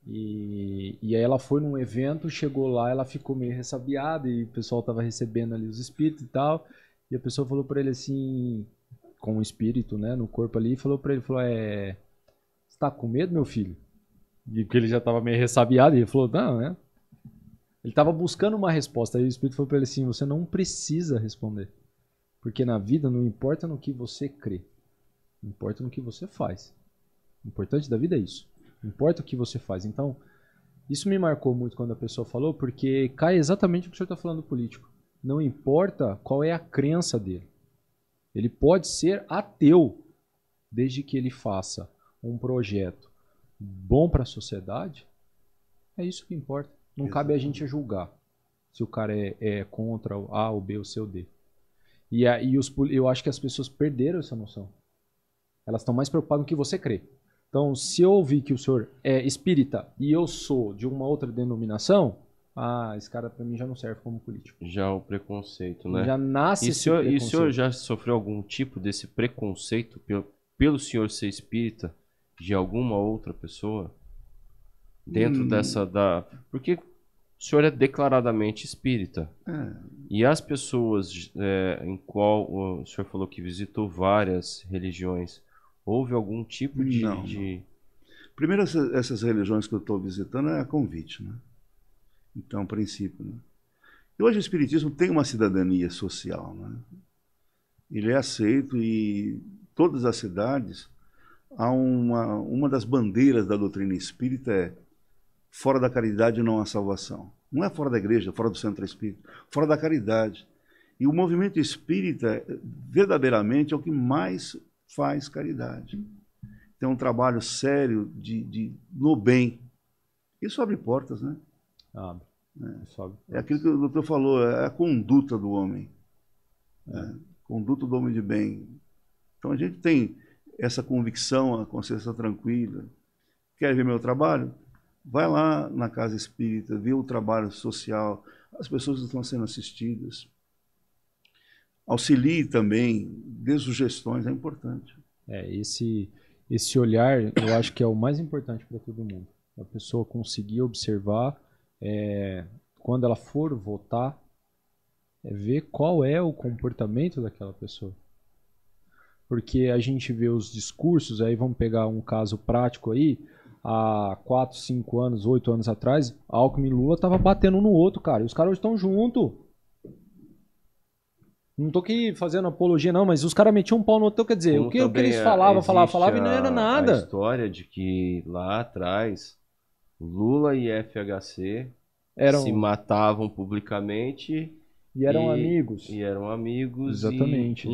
E aí ela foi num evento, chegou lá, ela ficou meio ressabiada e o pessoal estava recebendo ali os espíritos e tal. E a pessoa falou para ele assim, com o espírito, né, no corpo ali, falou para ele, você tá com medo, meu filho? E porque ele já estava meio ressabiado, e ele falou, não, né? Ele estava buscando uma resposta. Aí o espírito falou para ele assim, você não precisa responder. Porque na vida não importa no que você crê, importa no que você faz. O importante da vida é isso. Não importa o que você faz. Então, isso me marcou muito quando a pessoa falou, porque cai exatamente o que o senhor está falando político. Não importa qual é a crença dele. Ele pode ser ateu, desde que ele faça um projeto bom para a sociedade. É isso que importa. Não cabe a gente julgar se o cara é contra o A, o B, o C ou D. E eu acho que as pessoas perderam essa noção. Elas estão mais preocupadas com o que você crê. Então, se eu ouvir que o senhor é espírita e eu sou de uma outra denominação, esse cara para mim já não serve como político. Já o preconceito, né? Já nasce esse preconceito. E o senhor já sofreu algum tipo desse preconceito pelo senhor ser espírita de alguma outra pessoa? Dentro porque o senhor é declaradamente espírita. E as pessoas em qual o senhor falou que visitou várias religiões, houve algum tipo de... Não. Primeiro, essas religiões que eu estou visitando é a convite, né? Então, princípio, né? E hoje o espiritismo tem uma cidadania social, né? Ele é aceito e todas as cidades há uma das bandeiras da doutrina espírita é fora da caridade não há salvação. Não é fora da igreja, fora do centro espírita, fora da caridade. E o movimento espírita, verdadeiramente, é o que mais faz caridade. Tem um trabalho sério no bem. Isso abre portas, né? É aquilo que o doutor falou, é a conduta do homem. Conduta do homem de bem. Então a gente tem essa convicção, a consciência tranquila. Quer ver meu trabalho? Vai lá na casa espírita, vê o trabalho social, as pessoas estão sendo assistidas. Auxilie também, dê sugestões, é importante. Esse olhar, eu acho que é o mais importante para todo mundo. A pessoa conseguir observar, quando ela for votar, ver qual é o comportamento daquela pessoa. Porque a gente vê os discursos, aí vamos pegar um caso prático aí, há 4, 5 anos, 8 anos atrás, Alckmin e Lula estavam batendo um no outro, cara. E os caras hoje estão juntos. Não tô aqui fazendo apologia, não, mas os cares metiam um pau no outro. Quer dizer, o que eles falavam e não era nada. A história de que lá atrás, Lula e FHC se matavam publicamente. E eram amigos. E eram amigos. Exatamente.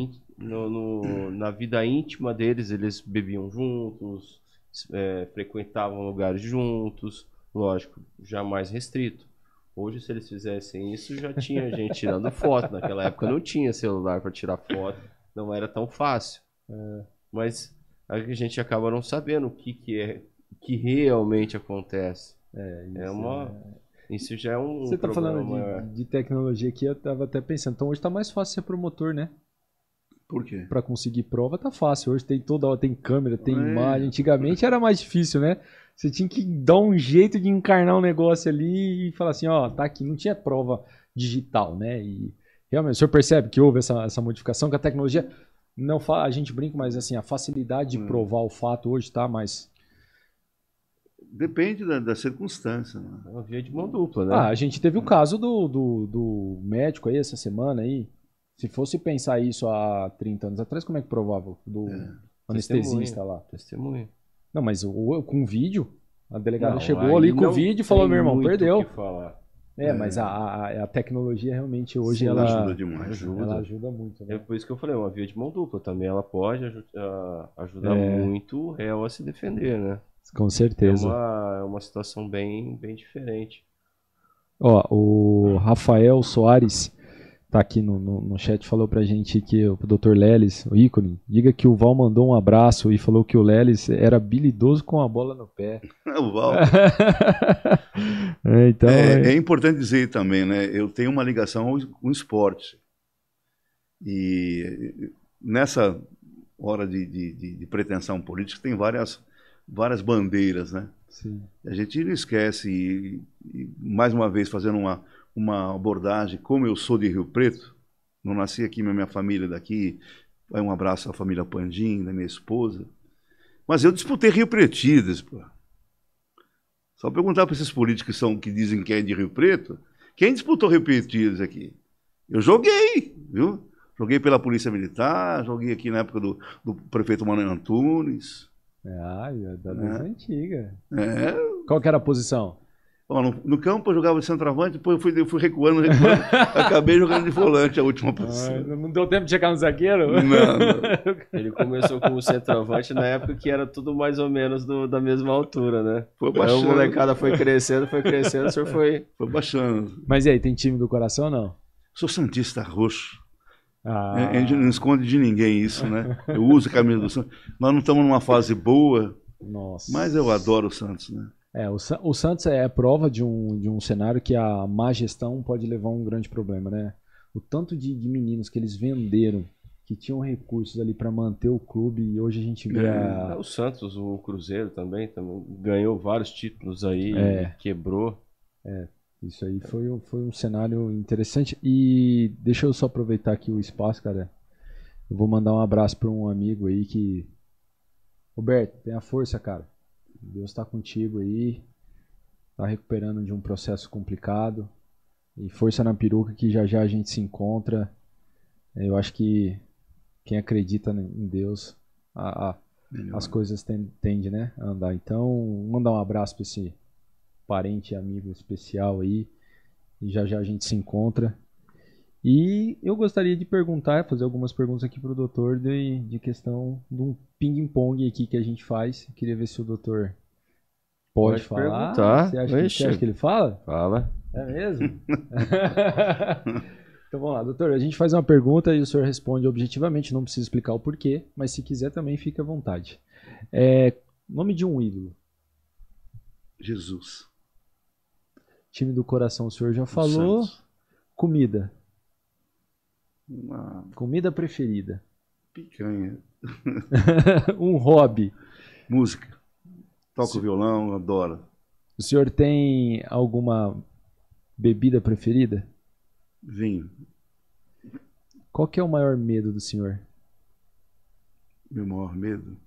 Na vida íntima deles, eles bebiam juntos, frequentavam lugares juntos, lógico, jamais restrito. Hoje, se eles fizessem isso, já tinha gente tirando foto. Naquela época não tinha celular para tirar foto, não era tão fácil. Mas a gente acaba não sabendo o que realmente acontece. Isso já é um Você está falando maior. de tecnologia aqui, eu estava até pensando. Então hoje está mais fácil ser promotor, né? Por quê? Para conseguir prova tá fácil. Hoje tem câmera, tem imagem. Antigamente era mais difícil, né? Você tinha que dar um jeito de encarnar um negócio ali e falar assim, ó, tá aqui. Não tinha prova digital, né? E realmente, o senhor percebe que houve essa modificação, que a tecnologia, não fala, a gente brinca, mas assim, a facilidade de provar o fato hoje tá mais... Depende da circunstância. Né? É uma via de mão dupla, né? A gente teve o caso do médico aí essa semana aí. Se fosse pensar isso há 30 anos atrás, como é que provava? Do anestesista lá. Testemunha. Não, mas com vídeo, a delegada Não, chegou ali com o vídeo e falou, meu irmão, perdeu. Mas a tecnologia realmente hoje ela ajuda demais. Ela ajuda muito. Né? É por isso que eu falei, uma via de mão dupla. Também ela pode ajudar muito o réu a se defender, né? Com certeza. É uma situação bem diferente. Ó, o Rafael Soares tá aqui no chat, falou pra gente que o Dr. Lelis, o ícone, diga que o Val mandou um abraço e falou que o Lelis era habilidoso com a bola no pé. O Val. Então, é importante dizer também, né? Eu tenho uma ligação com o esporte. E nessa hora de pretensão política tem várias bandeiras, né? Sim. A gente não esquece, e mais uma vez fazendo uma abordagem, como eu sou de Rio Preto, não nasci aqui, mas minha família é daqui, vai um abraço à família Pandim, da minha esposa, mas eu disputei Rio Pretidas, pô. Só perguntar para esses políticos que dizem que é de Rio Preto, quem disputou Rio Pretidas aqui? Eu joguei, viu? Joguei pela Polícia Militar, joguei aqui na época do prefeito Manuel Antunes. Da das antiga. É. Qual que era a posição? No campo eu jogava de centroavante, depois eu fui recuando, acabei jogando de volante a última posição. Não deu tempo de chegar no zagueiro? Não. Ele começou como centroavante na época que era tudo mais ou menos da mesma altura, né? Foi baixando. Aí a molecada foi crescendo, o senhor foi baixando. Mas e aí, tem time do coração ou não? Sou santista roxo. A gente não esconde de ninguém isso, né? Eu uso a camisa do Santos. Nós não estamos numa fase boa, mas eu adoro o Santos, né? O Santos é prova de um cenário que a má gestão pode levar a um grande problema, né? O tanto de meninos que eles venderam, que tinham recursos ali para manter o clube, e hoje a gente vê o Santos, o Cruzeiro também ganhou vários títulos aí, quebrou. Isso aí foi um cenário interessante. E deixa eu só aproveitar aqui o espaço, cara. Eu vou mandar um abraço para um amigo aí que... Roberto, tenha força, cara. Deus está contigo aí, tá recuperando de um processo complicado, e força na peruca que já a gente se encontra. Eu acho que quem acredita em Deus, as coisas tendem, né, a andar. Então, mandar um abraço para esse parente e amigo especial aí, e já a gente se encontra. E eu gostaria de fazer algumas perguntas aqui para o doutor de questão de um ping-pong aqui que a gente faz. Eu queria ver se o doutor pode falar. Perguntar. Você acha que ele fala? Fala. É mesmo? Então vamos lá, doutor. A gente faz uma pergunta e o senhor responde objetivamente. Não precisa explicar o porquê, mas se quiser também fique à vontade. Nome de um ídolo. Jesus. Time do coração o senhor já falou. Comida. Comida preferida. Picanha. Um hobby. Música. Toco violão, adoro. O senhor tem alguma bebida preferida? Vinho. Qual que é o maior medo do senhor? Meu maior medo?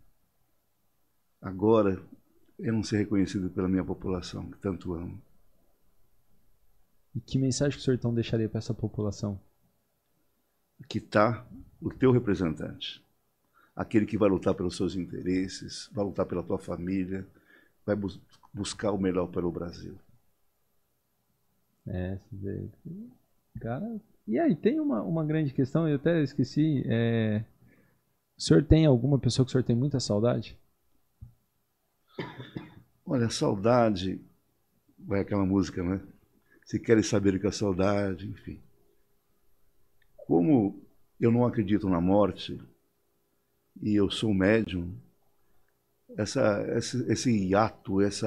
Agora, eu não ser reconhecido pela minha população, que tanto amo. E que mensagem que o senhor então deixaria para essa população? Que está o teu representante, aquele que vai lutar pelos seus interesses, vai lutar pela tua família, vai buscar o melhor para o Brasil. Cara, e aí tem uma grande questão, eu até esqueci, o senhor tem alguma pessoa que o senhor tem muita saudade? Olha, saudade, vai aquela música, né? Se querem saber o que é saudade, enfim. Como eu não acredito na morte, e eu sou médium, esse hiato, esse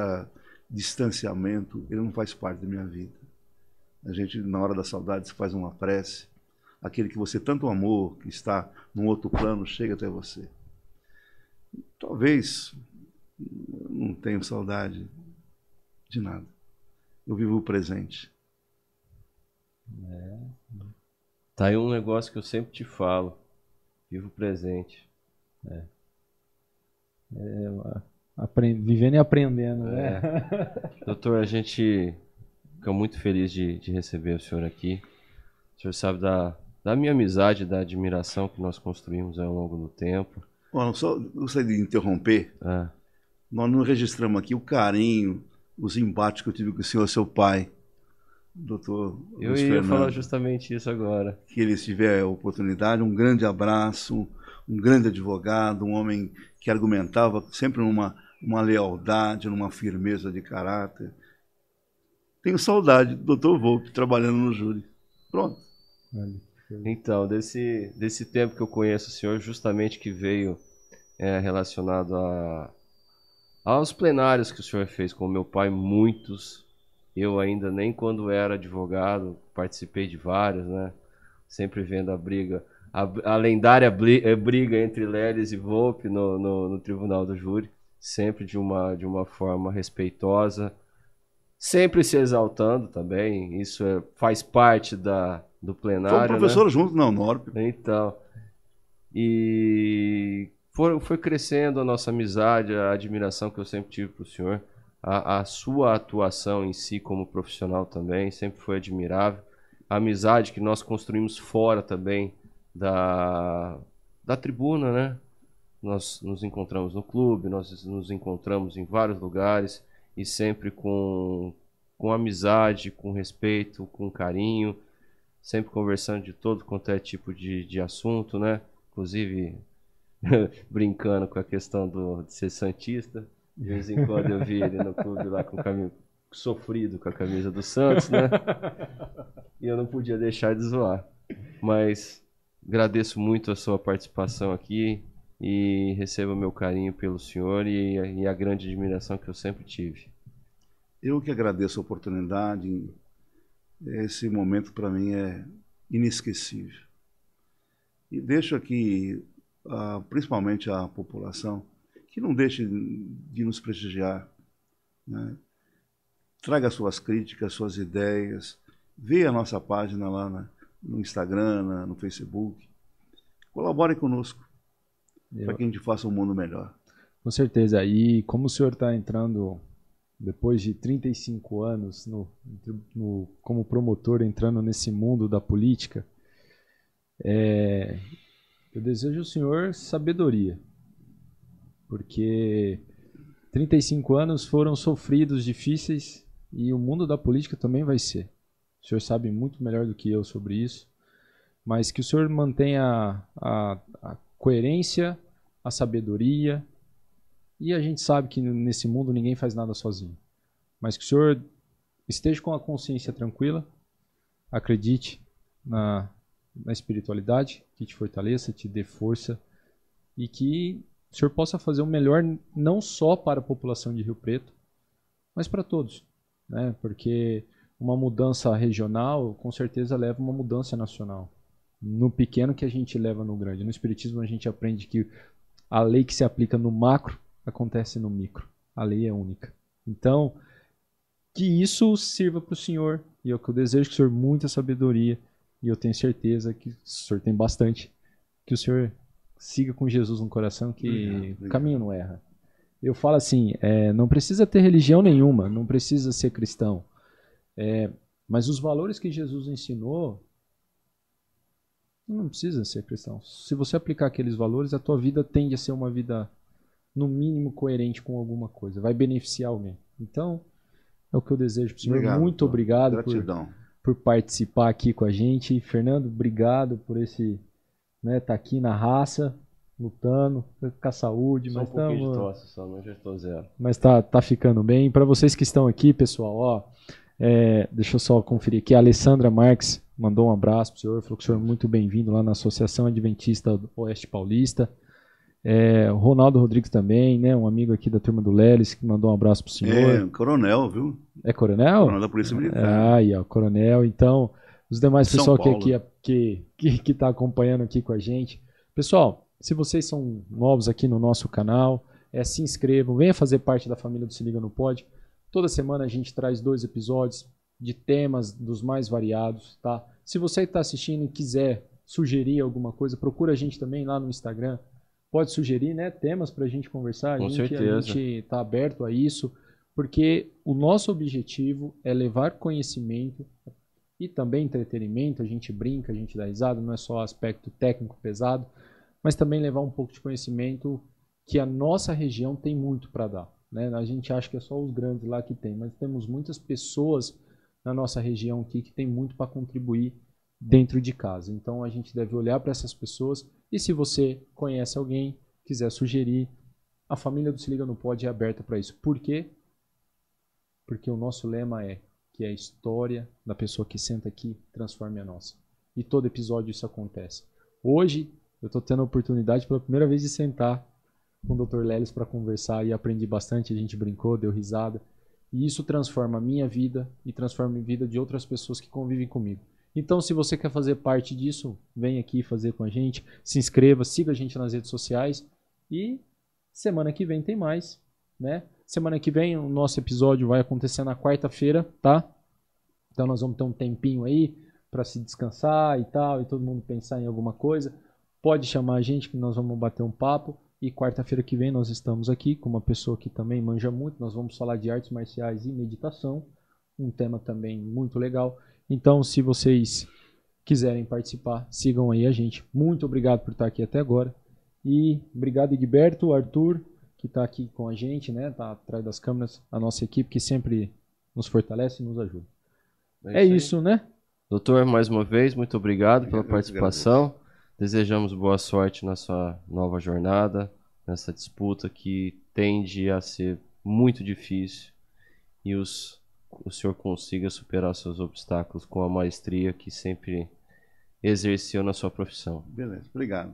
distanciamento, ele não faz parte da minha vida. A gente, na hora da saudade, se faz uma prece, aquele que você tanto amou, que está num outro plano, chega até você. Talvez não tenho saudade de nada. Eu vivo o presente. Tá aí um negócio que eu sempre te falo. Vivo o presente. Vivendo e aprendendo, né? Doutor, a gente fica muito feliz de receber o senhor aqui. O senhor sabe da minha amizade, da admiração que nós construímos ao longo do tempo. Bom, só gostaria de interromper. Nós não registramos aqui o carinho, os embates que eu tive com o senhor, seu pai, doutor Eu Luiz ia Fernando. falar justamente isso agora. Que ele tiver a oportunidade, um grande abraço, um grande advogado, um homem que argumentava sempre numa lealdade, numa firmeza de caráter. Tenho saudade do doutor Volpe trabalhando no júri. Pronto. Então, desse tempo que eu conheço o senhor, justamente que veio relacionado aos plenários que o senhor fez com o meu pai, muitos. Eu ainda nem quando era advogado participei de vários, né? Sempre vendo a briga, a lendária briga entre Leles e Volpe no tribunal do júri, sempre de uma forma respeitosa, sempre se exaltando também. Isso faz parte do plenário. Foi um professor, né? junto, não, Norpe. Então, e foi crescendo a nossa amizade, a admiração que eu sempre tive para o senhor. A sua atuação em si como profissional também sempre foi admirável. A amizade que nós construímos fora também da tribuna, né? Nós nos encontramos no clube, nós nos encontramos em vários lugares e sempre com amizade, com respeito, com carinho, sempre conversando de todo quanto é tipo de assunto, né? Inclusive brincando com a questão de ser santista. De vez em quando eu vi ele no clube lá com o caminho sofrido com a camisa do Santos, né? E eu não podia deixar de zoar. Mas agradeço muito a sua participação aqui e receba o meu carinho pelo senhor e a grande admiração que eu sempre tive. Eu que agradeço a oportunidade. Esse momento para mim é inesquecível. E deixo aqui, principalmente a população, que não deixe de nos prestigiar, né? Traga suas críticas, suas ideias, veja a nossa página lá no Instagram, no Facebook. Colabore conosco, para que a gente faça um mundo melhor. Com certeza. E como o senhor está entrando, depois de 35 anos, como promotor, entrando nesse mundo da política, eu desejo ao senhor sabedoria. Porque 35 anos foram sofridos, difíceis, e o mundo da política também vai ser. O senhor sabe muito melhor do que eu sobre isso, mas que o senhor mantenha a coerência, a sabedoria, e a gente sabe que nesse mundo ninguém faz nada sozinho. Mas que o senhor esteja com a consciência tranquila, acredite na espiritualidade, que te fortaleça, te dê força, e que o senhor possa fazer o melhor não só para a população de Rio Preto, mas para todos, né? Porque uma mudança regional com certeza leva uma mudança nacional. No pequeno que a gente leva no grande. No espiritismo a gente aprende que a lei que se aplica no macro acontece no micro. A lei é única. Então, que isso sirva para o senhor. E eu desejo que o senhor muita sabedoria. E eu tenho certeza que o senhor tem bastante. Que o senhor siga com Jesus no coração, que o caminho não erra. Eu falo assim, não precisa ter religião nenhuma, não precisa ser cristão. Mas os valores que Jesus ensinou, não precisa ser cristão. Se você aplicar aqueles valores, a tua vida tende a ser uma vida, no mínimo, coerente com alguma coisa. Vai beneficiar alguém. Então, é o que eu desejo para o senhor. Obrigado, muito obrigado gratidão por participar aqui com a gente. Fernando, obrigado por esse... tá aqui na raça, lutando, com a saúde. Só mas um pouquinho de tosse, só, não já estou zero. Mas tá ficando bem. Para vocês que estão aqui, pessoal, deixa eu só conferir aqui. A Alessandra Marques mandou um abraço para o senhor, falou que o senhor é muito bem-vindo lá na Associação Adventista do Oeste Paulista. O Ronaldo Rodrigues também, né, um amigo aqui da turma do Leles, que mandou um abraço para o senhor. Coronel, viu? É coronel? Coronel da Polícia Militar. Aí, ó, coronel. Então, os demais pessoal que tá acompanhando aqui com a gente. Pessoal, se vocês são novos aqui no nosso canal, se inscrevam, venha fazer parte da família do Se Liga no Pod. Toda semana a gente traz 2 episódios de temas dos mais variados, tá? Se você está assistindo e quiser sugerir alguma coisa, procura a gente também lá no Instagram. Pode sugerir, né, temas para a gente conversar. Com certeza. A gente está aberto a isso, porque o nosso objetivo é levar conhecimento e também entretenimento. A gente brinca, a gente dá risada, não é só aspecto técnico pesado, mas também levar um pouco de conhecimento que a nossa região tem muito para dar, né? A gente acha que é só os grandes lá que tem, mas temos muitas pessoas na nossa região aqui que tem muito para contribuir dentro de casa. Então a gente deve olhar para essas pessoas, e se você conhece alguém, quiser sugerir, a família do Se Liga no Pod é aberta para isso. Por quê? Porque o nosso lema é que a história da pessoa que senta aqui transforme a nossa. E todo episódio isso acontece. Hoje eu estou tendo a oportunidade pela primeira vez de sentar com o Dr. Lelis para conversar, e aprendi bastante, a gente brincou, deu risada. E isso transforma a minha vida e transforma a vida de outras pessoas que convivem comigo. Então, se você quer fazer parte disso, vem aqui fazer com a gente, se inscreva, siga a gente nas redes sociais, e semana que vem tem mais, né? Semana que vem o nosso episódio vai acontecer na quarta-feira, tá? Então nós vamos ter um tempinho aí para se descansar e tal, e todo mundo pensar em alguma coisa. Pode chamar a gente que nós vamos bater um papo. E quarta-feira que vem nós estamos aqui com uma pessoa que também manja muito. Nós vamos falar de artes marciais e meditação, um tema também muito legal. Então, se vocês quiserem participar, sigam aí a gente. Muito obrigado por estar aqui até agora. E obrigado, Egberto, Arthur, que está aqui com a gente, né? Está atrás das câmeras, a nossa equipe que sempre nos fortalece e nos ajuda. É isso, né? Doutor, mais uma vez, muito obrigado pela participação. Desejamos boa sorte na sua nova jornada, nessa disputa que tende a ser muito difícil, e o senhor consiga superar seus obstáculos com a maestria que sempre exerceu na sua profissão. Beleza, obrigado.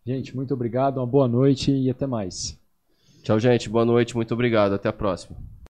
Gente, muito obrigado, uma boa noite e até mais. Tchau, gente, boa noite, muito obrigado, até a próxima.